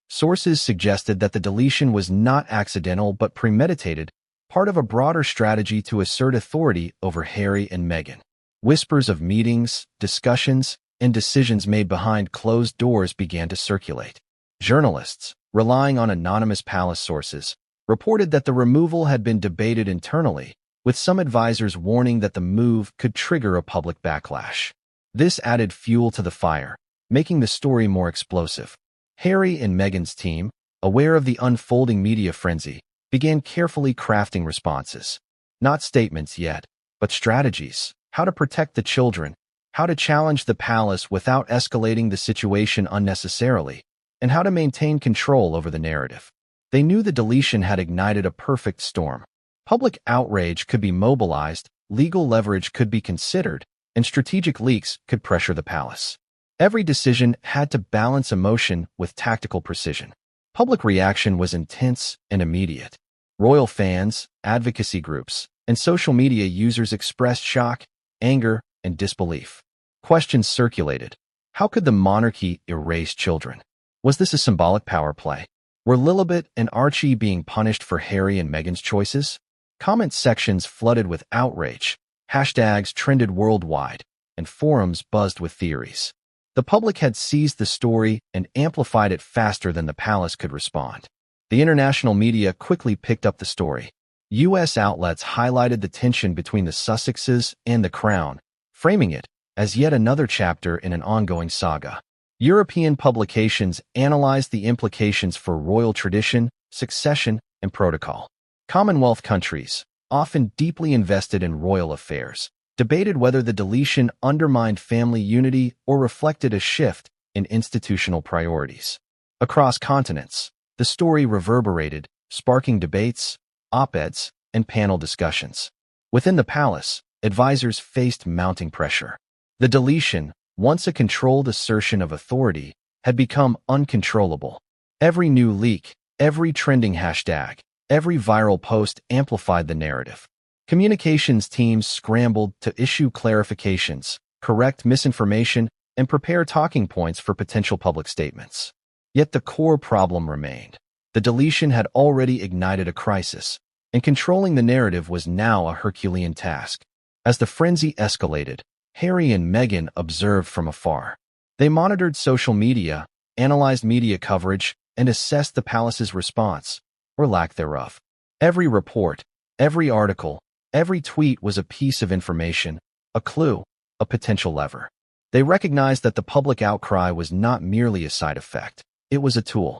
Sources suggested that the deletion was not accidental but premeditated, part of a broader strategy to assert authority over Harry and Meghan. Whispers of meetings, discussions, and decisions made behind closed doors began to circulate. Journalists, relying on anonymous palace sources, reported that the removal had been debated internally, with some advisors warning that the move could trigger a public backlash. This added fuel to the fire, making the story more explosive. Harry and Meghan's team, aware of the unfolding media frenzy, began carefully crafting responses. Not statements yet, but strategies. How to protect the children, how to challenge the palace without escalating the situation unnecessarily, and how to maintain control over the narrative. They knew the deletion had ignited a perfect storm. Public outrage could be mobilized, legal leverage could be considered, and strategic leaks could pressure the palace. Every decision had to balance emotion with tactical precision. Public reaction was intense and immediate. Royal fans, advocacy groups, and social media users expressed shock, anger, and disbelief. Questions circulated. How could the monarchy erase children? Was this a symbolic power play? Were Lillibet and Archie being punished for Harry and Meghan's choices? Comment sections flooded with outrage. Hashtags trended worldwide, and forums buzzed with theories. The public had seized the story and amplified it faster than the palace could respond. The international media quickly picked up the story. U.S. outlets highlighted the tension between the Sussexes and the crown, framing it as yet another chapter in an ongoing saga. European publications analyzed the implications for royal tradition, succession, and protocol. Commonwealth countries, often deeply invested in royal affairs, debated whether the deletion undermined family unity or reflected a shift in institutional priorities. Across continents, the story reverberated, sparking debates, op-eds, and panel discussions. Within the palace, advisors faced mounting pressure. The deletion, once a controlled assertion of authority, had become uncontrollable. Every new leak, every trending hashtag, every viral post amplified the narrative. Communications teams scrambled to issue clarifications, correct misinformation, and prepare talking points for potential public statements. Yet the core problem remained. The deletion had already ignited a crisis, and controlling the narrative was now a Herculean task. As the frenzy escalated, Harry and Meghan observed from afar. They monitored social media, analyzed media coverage, and assessed the palace's response, or lack thereof. Every report, every article, every tweet was a piece of information, a clue, a potential lever. They recognized that the public outcry was not merely a side effect. It was a tool.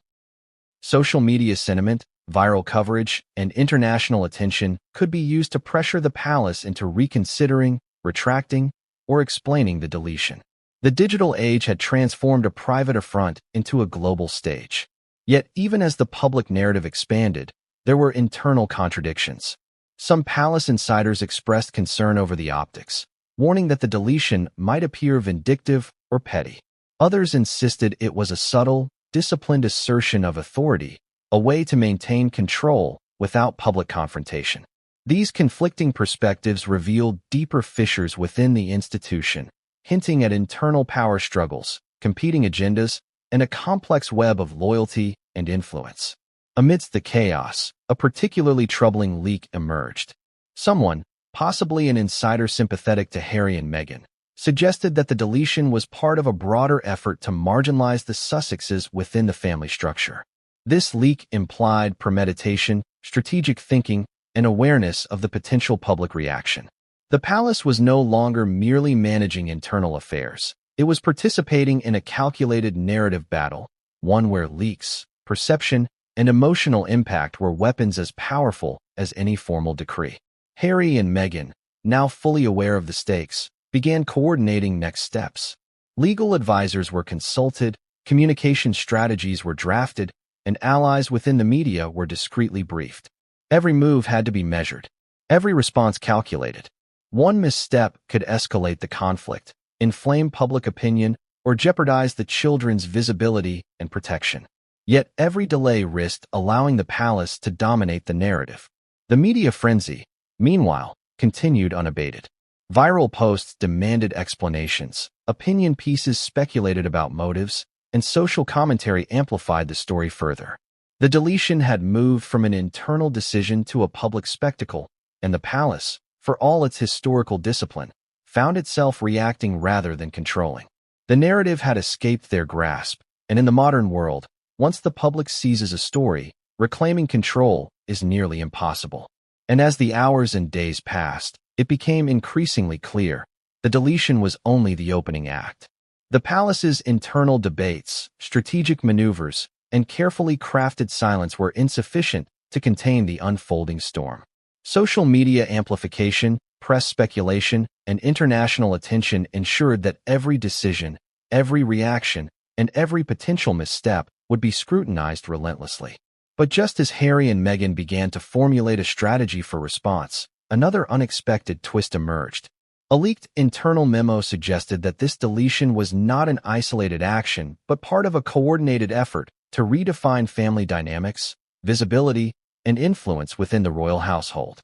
Social media sentiment, viral coverage, and international attention could be used to pressure the palace into reconsidering, retracting, or explaining the deletion. The digital age had transformed a private affront into a global stage. Yet even as the public narrative expanded, there were internal contradictions. Some palace insiders expressed concern over the optics, warning that the deletion might appear vindictive or petty. Others insisted it was a subtle, disciplined assertion of authority, a way to maintain control without public confrontation. These conflicting perspectives revealed deeper fissures within the institution, hinting at internal power struggles, competing agendas, and a complex web of loyalty and influence. Amidst the chaos, a particularly troubling leak emerged. Someone, possibly an insider sympathetic to Harry and Meghan, suggested that the deletion was part of a broader effort to marginalize the Sussexes within the family structure. This leak implied premeditation, strategic thinking, and awareness of the potential public reaction. The palace was no longer merely managing internal affairs. It was participating in a calculated narrative battle, one where leaks, perception, and emotional impact were weapons as powerful as any formal decree. Harry and Meghan, now fully aware of the stakes, began coordinating next steps. Legal advisors were consulted, communication strategies were drafted, and allies within the media were discreetly briefed. Every move had to be measured, every response calculated. One misstep could escalate the conflict, inflame public opinion, or jeopardize the children's visibility and protection. Yet every delay risked allowing the palace to dominate the narrative. The media frenzy, meanwhile, continued unabated. Viral posts demanded explanations, opinion pieces speculated about motives, and social commentary amplified the story further. The deletion had moved from an internal decision to a public spectacle, and the palace, for all its historical discipline, found itself reacting rather than controlling. The narrative had escaped their grasp, and in the modern world, once the public seizes a story, reclaiming control is nearly impossible. And as the hours and days passed, it became increasingly clear the deletion was only the opening act. The palace's internal debates, strategic maneuvers, and carefully crafted silence were insufficient to contain the unfolding storm. Social media amplification, press speculation, and international attention ensured that every decision, every reaction, and every potential misstep would be scrutinized relentlessly. But just as Harry and Meghan began to formulate a strategy for response, another unexpected twist emerged. A leaked internal memo suggested that this deletion was not an isolated action, but part of a coordinated effort to redefine family dynamics, visibility, and influence within the royal household.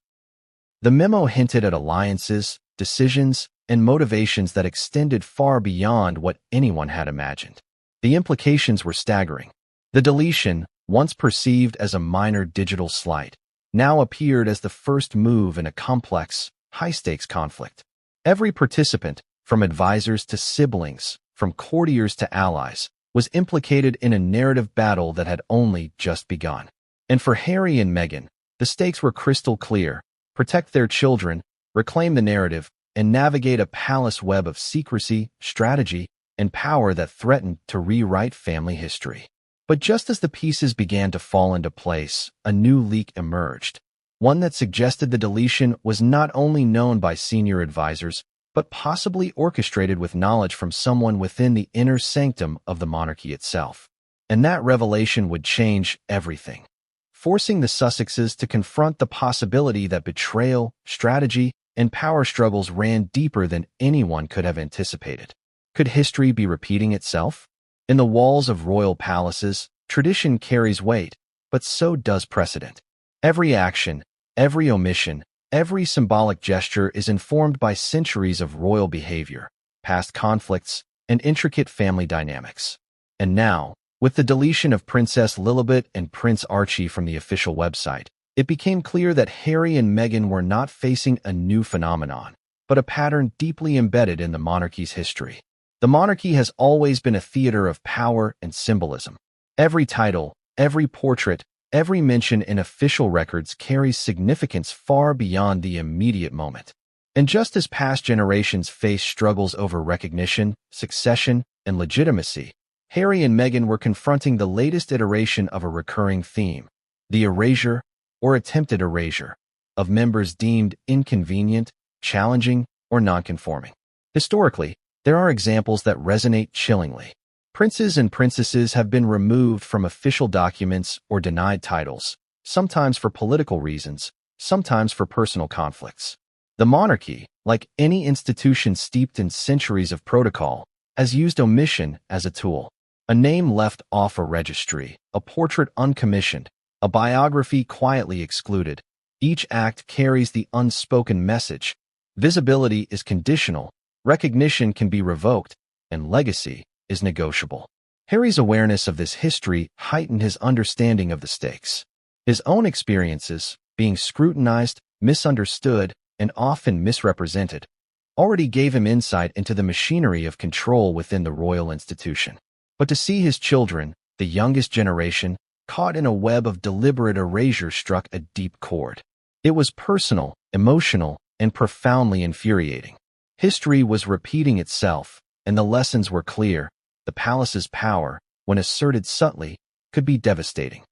The memo hinted at alliances, decisions, and motivations that extended far beyond what anyone had imagined. The implications were staggering. The deletion, once perceived as a minor digital slight, now appeared as the first move in a complex, high-stakes conflict. Every participant, from advisors to siblings, from courtiers to allies, was implicated in a narrative battle that had only just begun. And for Harry and Meghan, the stakes were crystal clear: protect their children, reclaim the narrative, and navigate a palace web of secrecy, strategy, and power that threatened to rewrite family history. But just as the pieces began to fall into place, a new leak emerged, one that suggested the deletion was not only known by senior advisors, but possibly orchestrated with knowledge from someone within the inner sanctum of the monarchy itself. And that revelation would change everything, forcing the Sussexes to confront the possibility that betrayal, strategy, and power struggles ran deeper than anyone could have anticipated. Could history be repeating itself? In the walls of royal palaces, tradition carries weight, but so does precedent. Every action, every omission, every symbolic gesture is informed by centuries of royal behavior, past conflicts, and intricate family dynamics. And now, with the deletion of Princess Lillibet and Prince Archie from the official website, it became clear that Harry and Meghan were not facing a new phenomenon, but a pattern deeply embedded in the monarchy's history. The monarchy has always been a theater of power and symbolism. Every title, every portrait, every mention in official records carries significance far beyond the immediate moment. And just as past generations faced struggles over recognition, succession, and legitimacy, Harry and Meghan were confronting the latest iteration of a recurring theme: the erasure, or attempted erasure, of members deemed inconvenient, challenging, or nonconforming. Historically, there are examples that resonate chillingly. Princes and princesses have been removed from official documents or denied titles, sometimes for political reasons, sometimes for personal conflicts. The monarchy, like any institution steeped in centuries of protocol, has used omission as a tool. A name left off a registry, a portrait uncommissioned, a biography quietly excluded. Each act carries the unspoken message. Visibility is conditional, recognition can be revoked, and legacy is negotiable. Harry's awareness of this history heightened his understanding of the stakes. His own experiences, being scrutinized, misunderstood, and often misrepresented, already gave him insight into the machinery of control within the royal institution. But to see his children, the youngest generation, caught in a web of deliberate erasure struck a deep chord. It was personal, emotional, and profoundly infuriating. History was repeating itself, and the lessons were clear. The palace's power, when asserted subtly, could be devastating.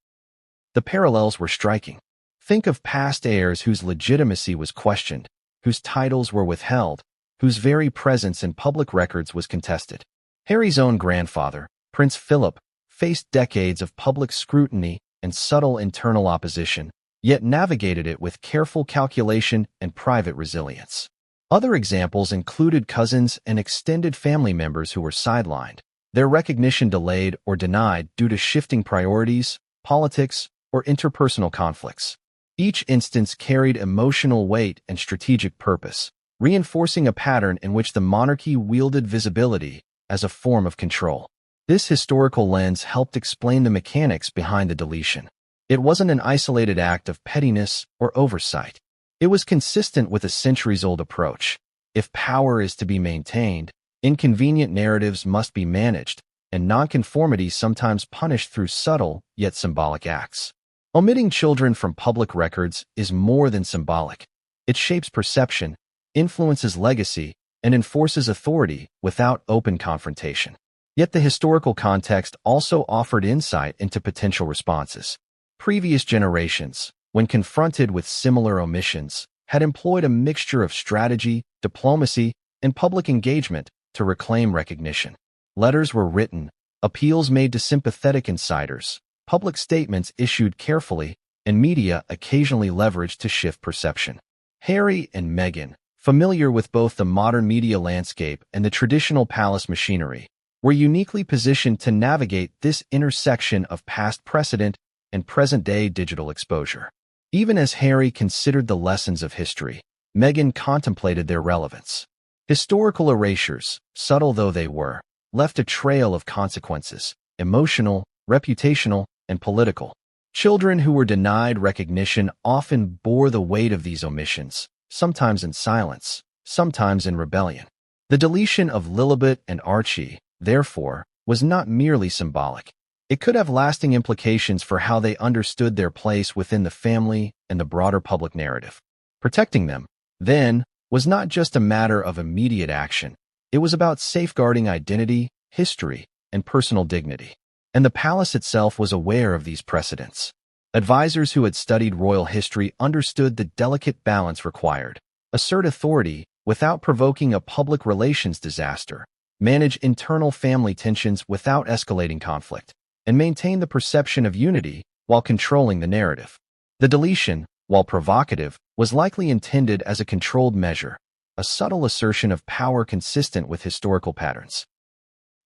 The parallels were striking. Think of past heirs whose legitimacy was questioned, whose titles were withheld, whose very presence in public records was contested. Harry's own grandfather, Prince Philip, faced decades of public scrutiny and subtle internal opposition, yet navigated it with careful calculation and private resilience. Other examples included cousins and extended family members who were sidelined, their recognition delayed or denied due to shifting priorities, politics, or interpersonal conflicts. Each instance carried emotional weight and strategic purpose, reinforcing a pattern in which the monarchy wielded visibility as a form of control. This historical lens helped explain the mechanics behind the deletion. It wasn't an isolated act of pettiness or oversight. It was consistent with a centuries-old approach. If power is to be maintained, inconvenient narratives must be managed, and nonconformity sometimes punished through subtle yet symbolic acts. Omitting children from public records is more than symbolic. It shapes perception, influences legacy, and enforces authority without open confrontation. Yet the historical context also offered insight into potential responses. Previous generations, when confronted with similar omissions, had employed a mixture of strategy, diplomacy, and public engagement to reclaim recognition. Letters were written, appeals made to sympathetic insiders, public statements issued carefully, and media occasionally leveraged to shift perception. Harry and Meghan, familiar with both the modern media landscape and the traditional palace machinery, were uniquely positioned to navigate this intersection of past precedent and present-day digital exposure. Even as Harry considered the lessons of history, Meghan contemplated their relevance. Historical erasures, subtle though they were, left a trail of consequences, emotional, reputational, and political. Children who were denied recognition often bore the weight of these omissions, sometimes in silence, sometimes in rebellion. The deletion of Lillibet and Archie, therefore, was not merely symbolic. It could have lasting implications for how they understood their place within the family and the broader public narrative. Protecting them, then, was not just a matter of immediate action. It was about safeguarding identity, history, and personal dignity. And the palace itself was aware of these precedents. Advisors who had studied royal history understood the delicate balance required. Assert authority without provoking a public relations disaster, manage internal family tensions without escalating conflict, and maintain the perception of unity while controlling the narrative. The deletion, while provocative, was likely intended as a controlled measure, a subtle assertion of power consistent with historical patterns.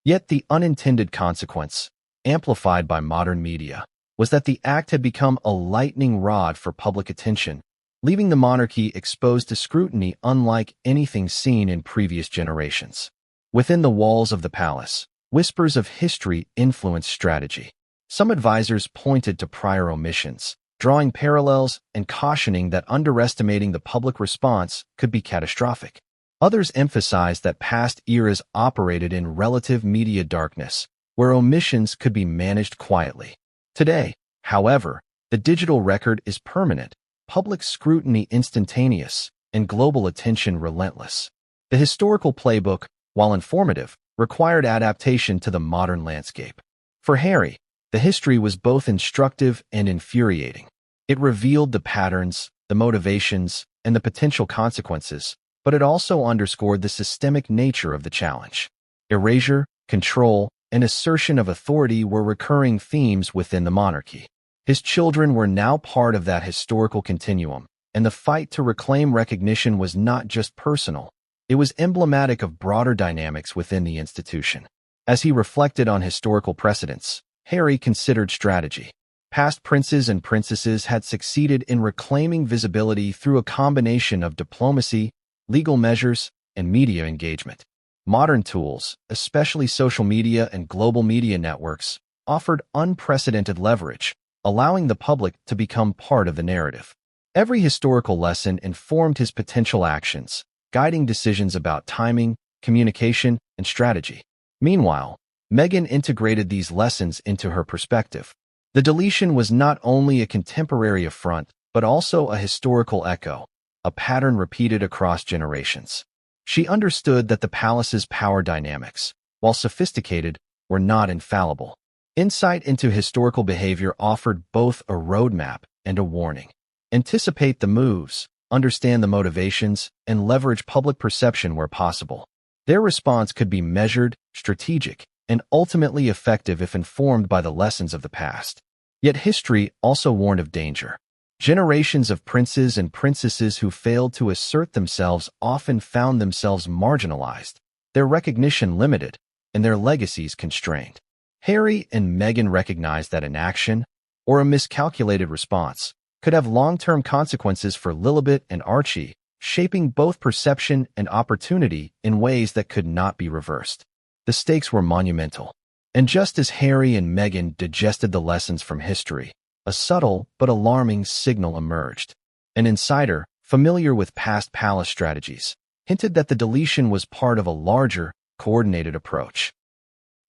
Yet the unintended consequence, amplified by modern media, was that the act had become a lightning rod for public attention, leaving the monarchy exposed to scrutiny unlike anything seen in previous generations. Within the walls of the palace, whispers of history influenced strategy. Some advisors pointed to prior omissions, drawing parallels and cautioning that underestimating the public response could be catastrophic. Others emphasized that past eras operated in relative media darkness, where omissions could be managed quietly. Today, however, the digital record is permanent, public scrutiny instantaneous, and global attention relentless. The historical playbook, while informative, required adaptation to the modern landscape. For Harry, the history was both instructive and infuriating. It revealed the patterns, the motivations, and the potential consequences, but it also underscored the systemic nature of the challenge. Erasure, control, and assertion of authority were recurring themes within the monarchy. His children were now part of that historical continuum, and the fight to reclaim recognition was not just personal. It was emblematic of broader dynamics within the institution. As he reflected on historical precedents, Harry considered strategy. Past princes and princesses had succeeded in reclaiming visibility through a combination of diplomacy, legal measures, and media engagement. Modern tools, especially social media and global media networks, offered unprecedented leverage, allowing the public to become part of the narrative. Every historical lesson informed his potential actions, guiding decisions about timing, communication, and strategy. Meanwhile, Meghan integrated these lessons into her perspective. The deletion was not only a contemporary affront, but also a historical echo, a pattern repeated across generations. She understood that the palace's power dynamics, while sophisticated, were not infallible. Insight into historical behavior offered both a roadmap and a warning. Anticipate the moves, understand the motivations, and leverage public perception where possible. Their response could be measured, strategic, and ultimately effective if informed by the lessons of the past. Yet history also warned of danger. Generations of princes and princesses who failed to assert themselves often found themselves marginalized, their recognition limited, and their legacies constrained. Harry and Meghan recognized that inaction, or a miscalculated response, could have long-term consequences for Lillibet and Archie, shaping both perception and opportunity in ways that could not be reversed. The stakes were monumental. And just as Harry and Meghan digested the lessons from history, a subtle but alarming signal emerged. An insider, familiar with past palace strategies, hinted that the deletion was part of a larger, coordinated approach.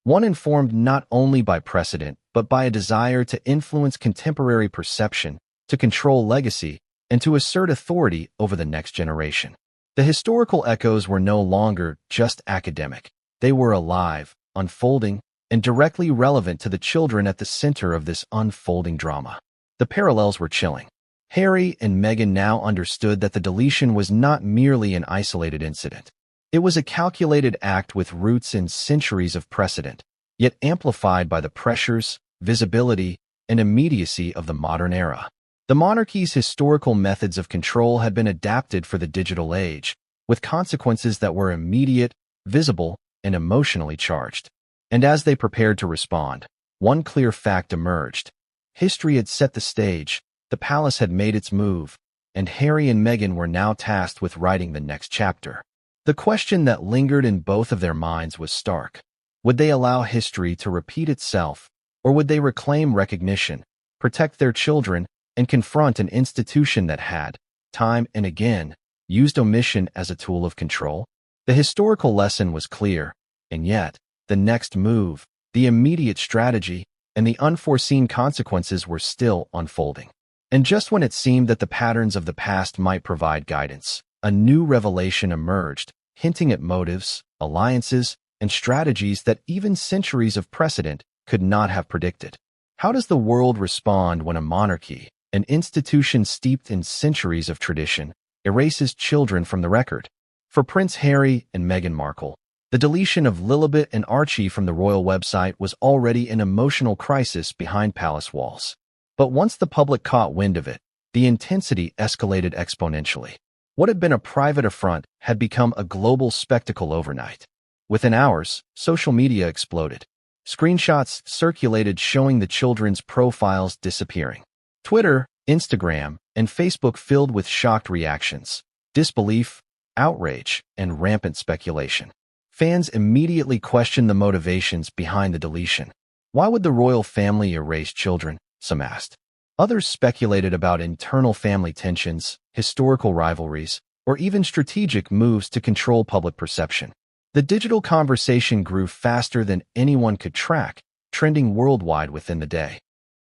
One informed not only by precedent, but by a desire to influence contemporary perception, to control legacy, and to assert authority over the next generation. The historical echoes were no longer just academic. They were alive, unfolding, and directly relevant to the children at the center of this unfolding drama. The parallels were chilling. Harry and Meghan now understood that the deletion was not merely an isolated incident. It was a calculated act with roots in centuries of precedent, yet amplified by the pressures, visibility, and immediacy of the modern era. The monarchy's historical methods of control had been adapted for the digital age, with consequences that were immediate, visible, and emotionally charged. And as they prepared to respond, one clear fact emerged. History had set the stage, the palace had made its move, and Harry and Meghan were now tasked with writing the next chapter. The question that lingered in both of their minds was stark. Would they allow history to repeat itself, or would they reclaim recognition, protect their children, and confront an institution that had, time and again, used omission as a tool of control? The historical lesson was clear, and yet, the next move, the immediate strategy, and the unforeseen consequences were still unfolding. And just when it seemed that the patterns of the past might provide guidance, a new revelation emerged, hinting at motives, alliances, and strategies that even centuries of precedent could not have predicted. How does the world respond when a monarchy, an institution steeped in centuries of tradition, erases children from the record? For Prince Harry and Meghan Markle, the deletion of Lillibet and Archie from the royal website was already an emotional crisis behind palace walls. But once the public caught wind of it, the intensity escalated exponentially. What had been a private affront had become a global spectacle overnight. Within hours, social media exploded. Screenshots circulated showing the children's profiles disappearing. Twitter, Instagram, and Facebook filled with shocked reactions, disbelief, outrage, and rampant speculation. Fans immediately questioned the motivations behind the deletion. Why would the royal family erase children? Some asked. Others speculated about internal family tensions, historical rivalries, or even strategic moves to control public perception. The digital conversation grew faster than anyone could track, trending worldwide within the day.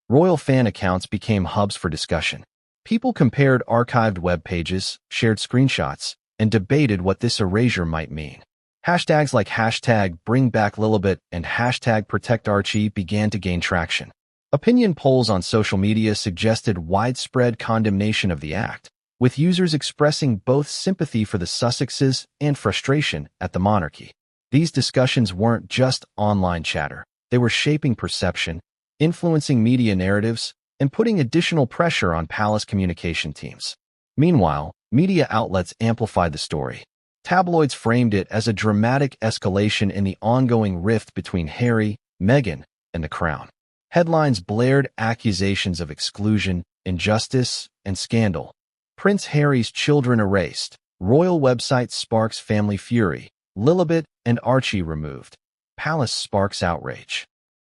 Royal fan accounts became hubs for discussion. People compared archived web pages, shared screenshots, and debated what this erasure might mean. Hashtags like #BringBackLilibet and #ProtectArchie began to gain traction. Opinion polls on social media suggested widespread condemnation of the act, with users expressing both sympathy for the Sussexes and frustration at the monarchy. These discussions weren't just online chatter. They were shaping perception, influencing media narratives, and putting additional pressure on palace communication teams. Meanwhile, media outlets amplified the story. Tabloids framed it as a dramatic escalation in the ongoing rift between Harry, Meghan, and the Crown. Headlines blared accusations of exclusion, injustice, and scandal. Prince Harry's children erased. Royal website sparks family fury. Lillibet and Archie removed. Palace sparks outrage.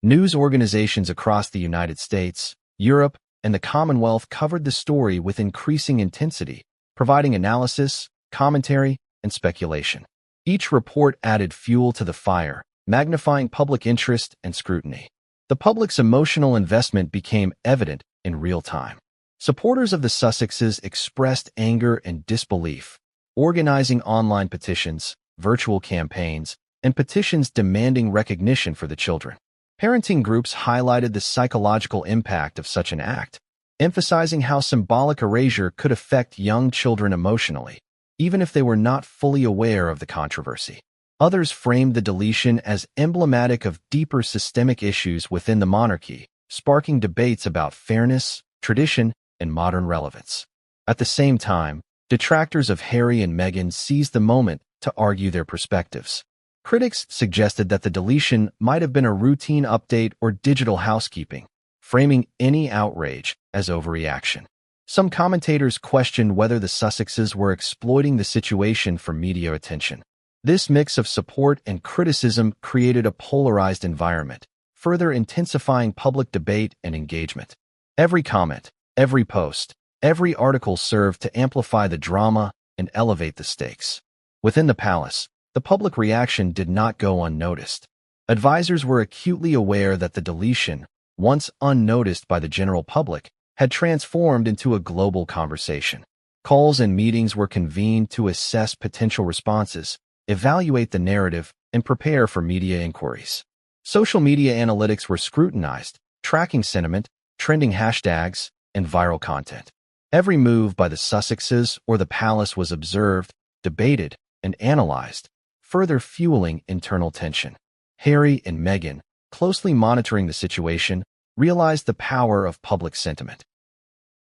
News organizations across the United States, Europe, and the Commonwealth covered the story with increasing intensity, providing analysis, commentary, and speculation. Each report added fuel to the fire, magnifying public interest and scrutiny. The public's emotional investment became evident in real time. Supporters of the Sussexes expressed anger and disbelief, organizing online petitions, virtual campaigns, and petitions demanding recognition for the children. Parenting groups highlighted the psychological impact of such an act, emphasizing how symbolic erasure could affect young children emotionally, even if they were not fully aware of the controversy. Others framed the deletion as emblematic of deeper systemic issues within the monarchy, sparking debates about fairness, tradition, and modern relevance. At the same time, detractors of Harry and Meghan seized the moment to argue their perspectives. Critics suggested that the deletion might have been a routine update or digital housekeeping, framing any outrage as overreaction. Some commentators questioned whether the Sussexes were exploiting the situation for media attention. This mix of support and criticism created a polarized environment, further intensifying public debate and engagement. Every comment, every post, every article served to amplify the drama and elevate the stakes. Within the palace, the public reaction did not go unnoticed. Advisors were acutely aware that the deletion, once unnoticed by the general public, had transformed into a global conversation. Calls and meetings were convened to assess potential responses, evaluate the narrative, and prepare for media inquiries. Social media analytics were scrutinized, tracking sentiment, trending hashtags, and viral content. Every move by the Sussexes or the palace was observed, debated, and analyzed, further fueling internal tension. Harry and Meghan, closely monitoring the situation, realized the power of public sentiment.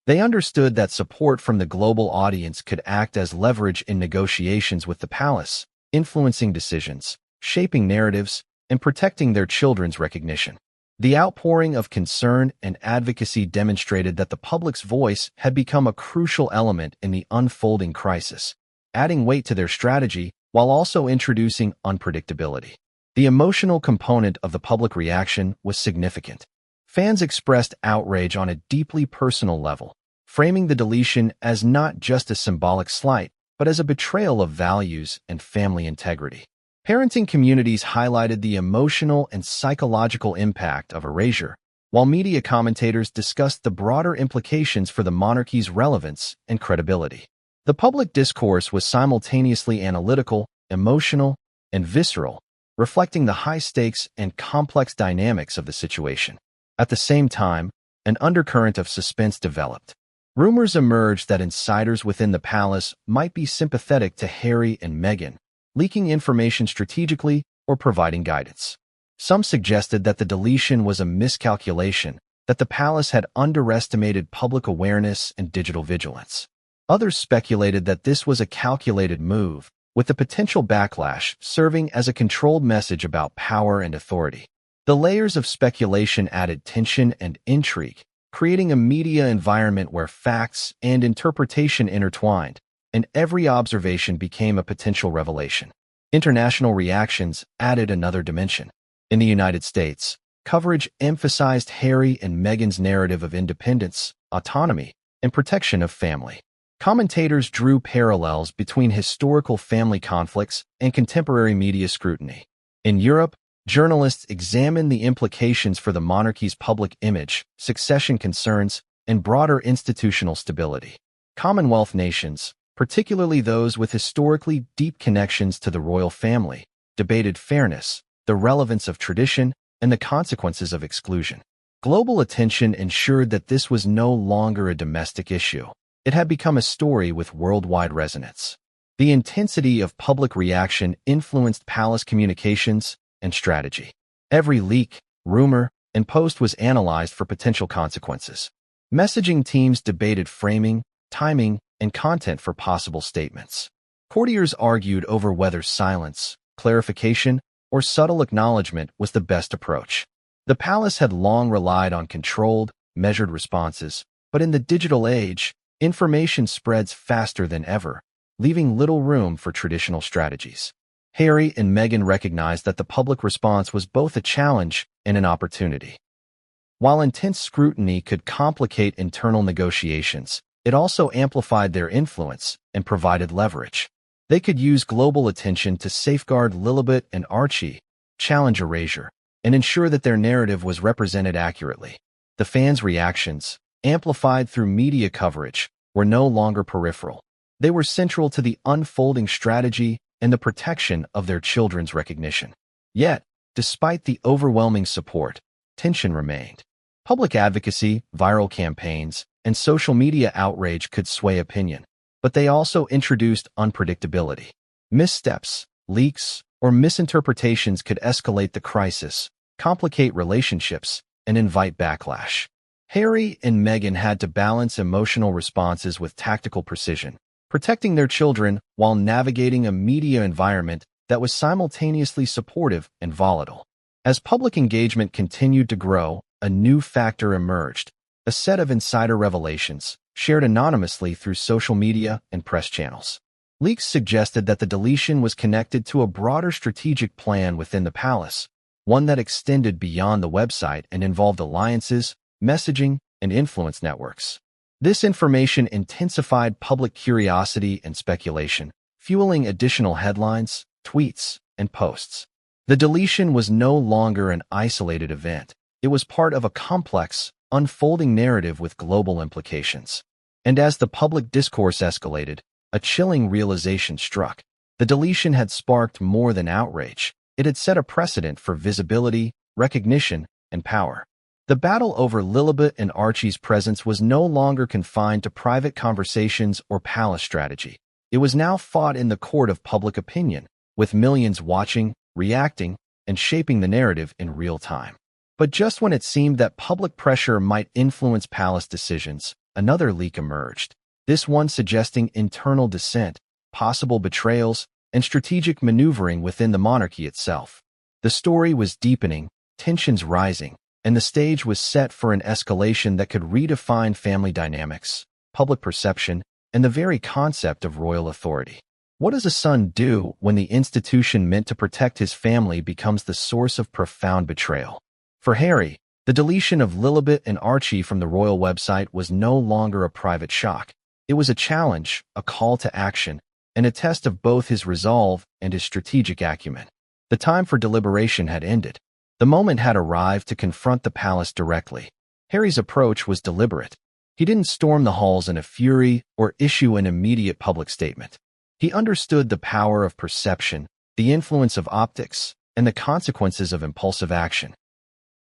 They understood that support from the global audience could act as leverage in negotiations with the palace, influencing decisions, shaping narratives, and protecting their children's recognition. The outpouring of concern and advocacy demonstrated that the public's voice had become a crucial element in the unfolding crisis, adding weight to their strategy while also introducing unpredictability. The emotional component of the public reaction was significant. Fans expressed outrage on a deeply personal level, framing the deletion as not just a symbolic slight, but as a betrayal of values and family integrity. Parenting communities highlighted the emotional and psychological impact of erasure, while media commentators discussed the broader implications for the monarchy's relevance and credibility. The public discourse was simultaneously analytical, emotional, and visceral, reflecting the high stakes and complex dynamics of the situation. At the same time, an undercurrent of suspense developed. Rumors emerged that insiders within the palace might be sympathetic to Harry and Meghan, leaking information strategically or providing guidance. Some suggested that the deletion was a miscalculation, that the palace had underestimated public awareness and digital vigilance. Others speculated that this was a calculated move, with the potential backlash serving as a controlled message about power and authority. The layers of speculation added tension and intrigue, creating a media environment where facts and interpretation intertwined, and every observation became a potential revelation. International reactions added another dimension. In the United States, coverage emphasized Harry and Meghan's narrative of independence, autonomy, and protection of family. Commentators drew parallels between historical family conflicts and contemporary media scrutiny. In Europe, journalists examined the implications for the monarchy's public image, succession concerns, and broader institutional stability. Commonwealth nations, particularly those with historically deep connections to the royal family, debated fairness, the relevance of tradition, and the consequences of exclusion. Global attention ensured that this was no longer a domestic issue. It had become a story with worldwide resonance. The intensity of public reaction influenced palace communications and strategy. Every leak, rumor, and post was analyzed for potential consequences. Messaging teams debated framing, timing, and content for possible statements. Courtiers argued over whether silence, clarification, or subtle acknowledgement was the best approach. The palace had long relied on controlled, measured responses, but in the digital age, information spreads faster than ever, leaving little room for traditional strategies. Harry and Meghan recognized that the public response was both a challenge and an opportunity. While intense scrutiny could complicate internal negotiations, it also amplified their influence and provided leverage. They could use global attention to safeguard Lillibet and Archie, challenge erasure, and ensure that their narrative was represented accurately. The fans' reactions, amplified through media coverage, were no longer peripheral. They were central to the unfolding strategy and the protection of their children's recognition. Yet, despite the overwhelming support, tension remained. Public advocacy, viral campaigns, and social media outrage could sway opinion, but they also introduced unpredictability. Missteps, leaks, or misinterpretations could escalate the crisis, complicate relationships, and invite backlash. Harry and Meghan had to balance emotional responses with tactical precision, protecting their children while navigating a media environment that was simultaneously supportive and volatile. As public engagement continued to grow, a new factor emerged: a set of insider revelations, shared anonymously through social media and press channels. Leaks suggested that the deletion was connected to a broader strategic plan within the palace, one that extended beyond the website and involved alliances, messaging, and influence networks. This information intensified public curiosity and speculation, fueling additional headlines, tweets, and posts. The deletion was no longer an isolated event. It was part of a complex, unfolding narrative with global implications. And as the public discourse escalated, a chilling realization struck. The deletion had sparked more than outrage. It had set a precedent for visibility, recognition, and power. The battle over Lillibet and Archie's presence was no longer confined to private conversations or palace strategy. It was now fought in the court of public opinion, with millions watching, reacting, and shaping the narrative in real time. But just when it seemed that public pressure might influence palace decisions, another leak emerged. This one suggesting internal dissent, possible betrayals, and strategic maneuvering within the monarchy itself. The story was deepening, tensions rising, and the stage was set for an escalation that could redefine family dynamics, public perception, and the very concept of royal authority. What does a son do when the institution meant to protect his family becomes the source of profound betrayal? For Harry, the deletion of Lilibet and Archie from the royal website was no longer a private shock. It was a challenge, a call to action, and a test of both his resolve and his strategic acumen. The time for deliberation had ended. The moment had arrived to confront the palace directly. Harry's approach was deliberate. He didn't storm the halls in a fury or issue an immediate public statement. He understood the power of perception, the influence of optics, and the consequences of impulsive action.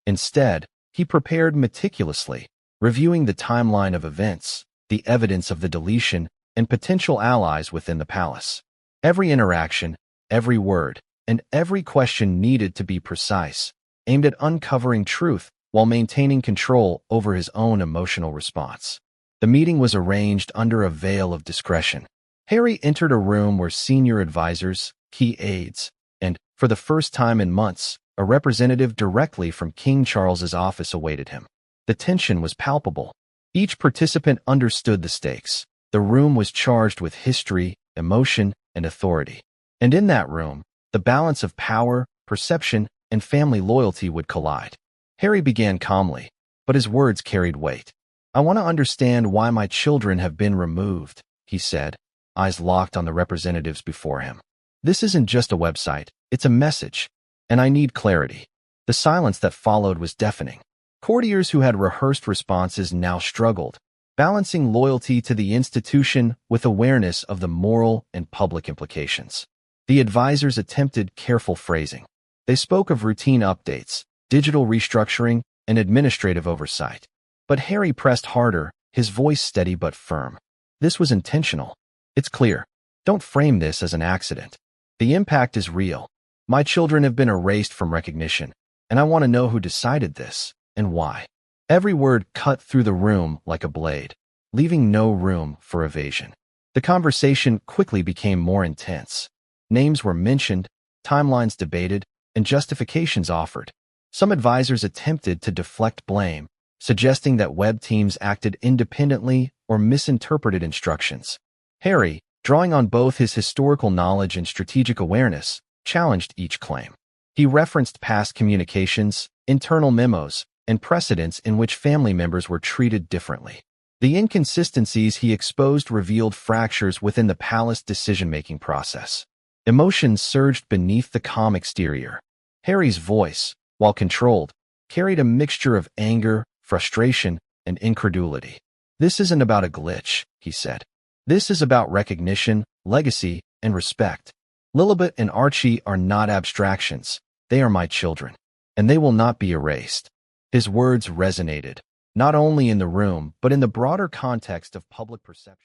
Instead, he prepared meticulously, reviewing the timeline of events, the evidence of the deletion, and potential allies within the palace. Every interaction, every word, and every question needed to be precise, aimed at uncovering truth while maintaining control over his own emotional response. The meeting was arranged under a veil of discretion. Harry entered a room where senior advisors, key aides, and, for the first time in months, a representative directly from King Charles's office awaited him. The tension was palpable. Each participant understood the stakes. The room was charged with history, emotion, and authority. And in that room, the balance of power, perception, and family loyalty would collide. Harry began calmly, but his words carried weight. "I want to understand why my children have been removed," he said, eyes locked on the representatives before him. "This isn't just a website, it's a message. And I need clarity." The silence that followed was deafening. Courtiers who had rehearsed responses now struggled, balancing loyalty to the institution with awareness of the moral and public implications. The advisors attempted careful phrasing. They spoke of routine updates, digital restructuring, and administrative oversight. But Harry pressed harder, his voice steady but firm. "This was intentional. It's clear. Don't frame this as an accident. The impact is real. My children have been erased from recognition, and I want to know who decided this, and why." Every word cut through the room like a blade, leaving no room for evasion. The conversation quickly became more intense. Names were mentioned, timelines debated, and justifications offered. Some advisors attempted to deflect blame, suggesting that web teams acted independently or misinterpreted instructions. Harry, drawing on both his historical knowledge and strategic awareness, challenged each claim. He referenced past communications, internal memos, and precedents in which family members were treated differently. The inconsistencies he exposed revealed fractures within the palace decision-making process. Emotions surged beneath the calm exterior. Harry's voice, while controlled, carried a mixture of anger, frustration, and incredulity. "This isn't about a glitch," he said. "This is about recognition, legacy, and respect. Lillibet and Archie are not abstractions. They are my children, and they will not be erased." His words resonated, not only in the room but in the broader context of public perception.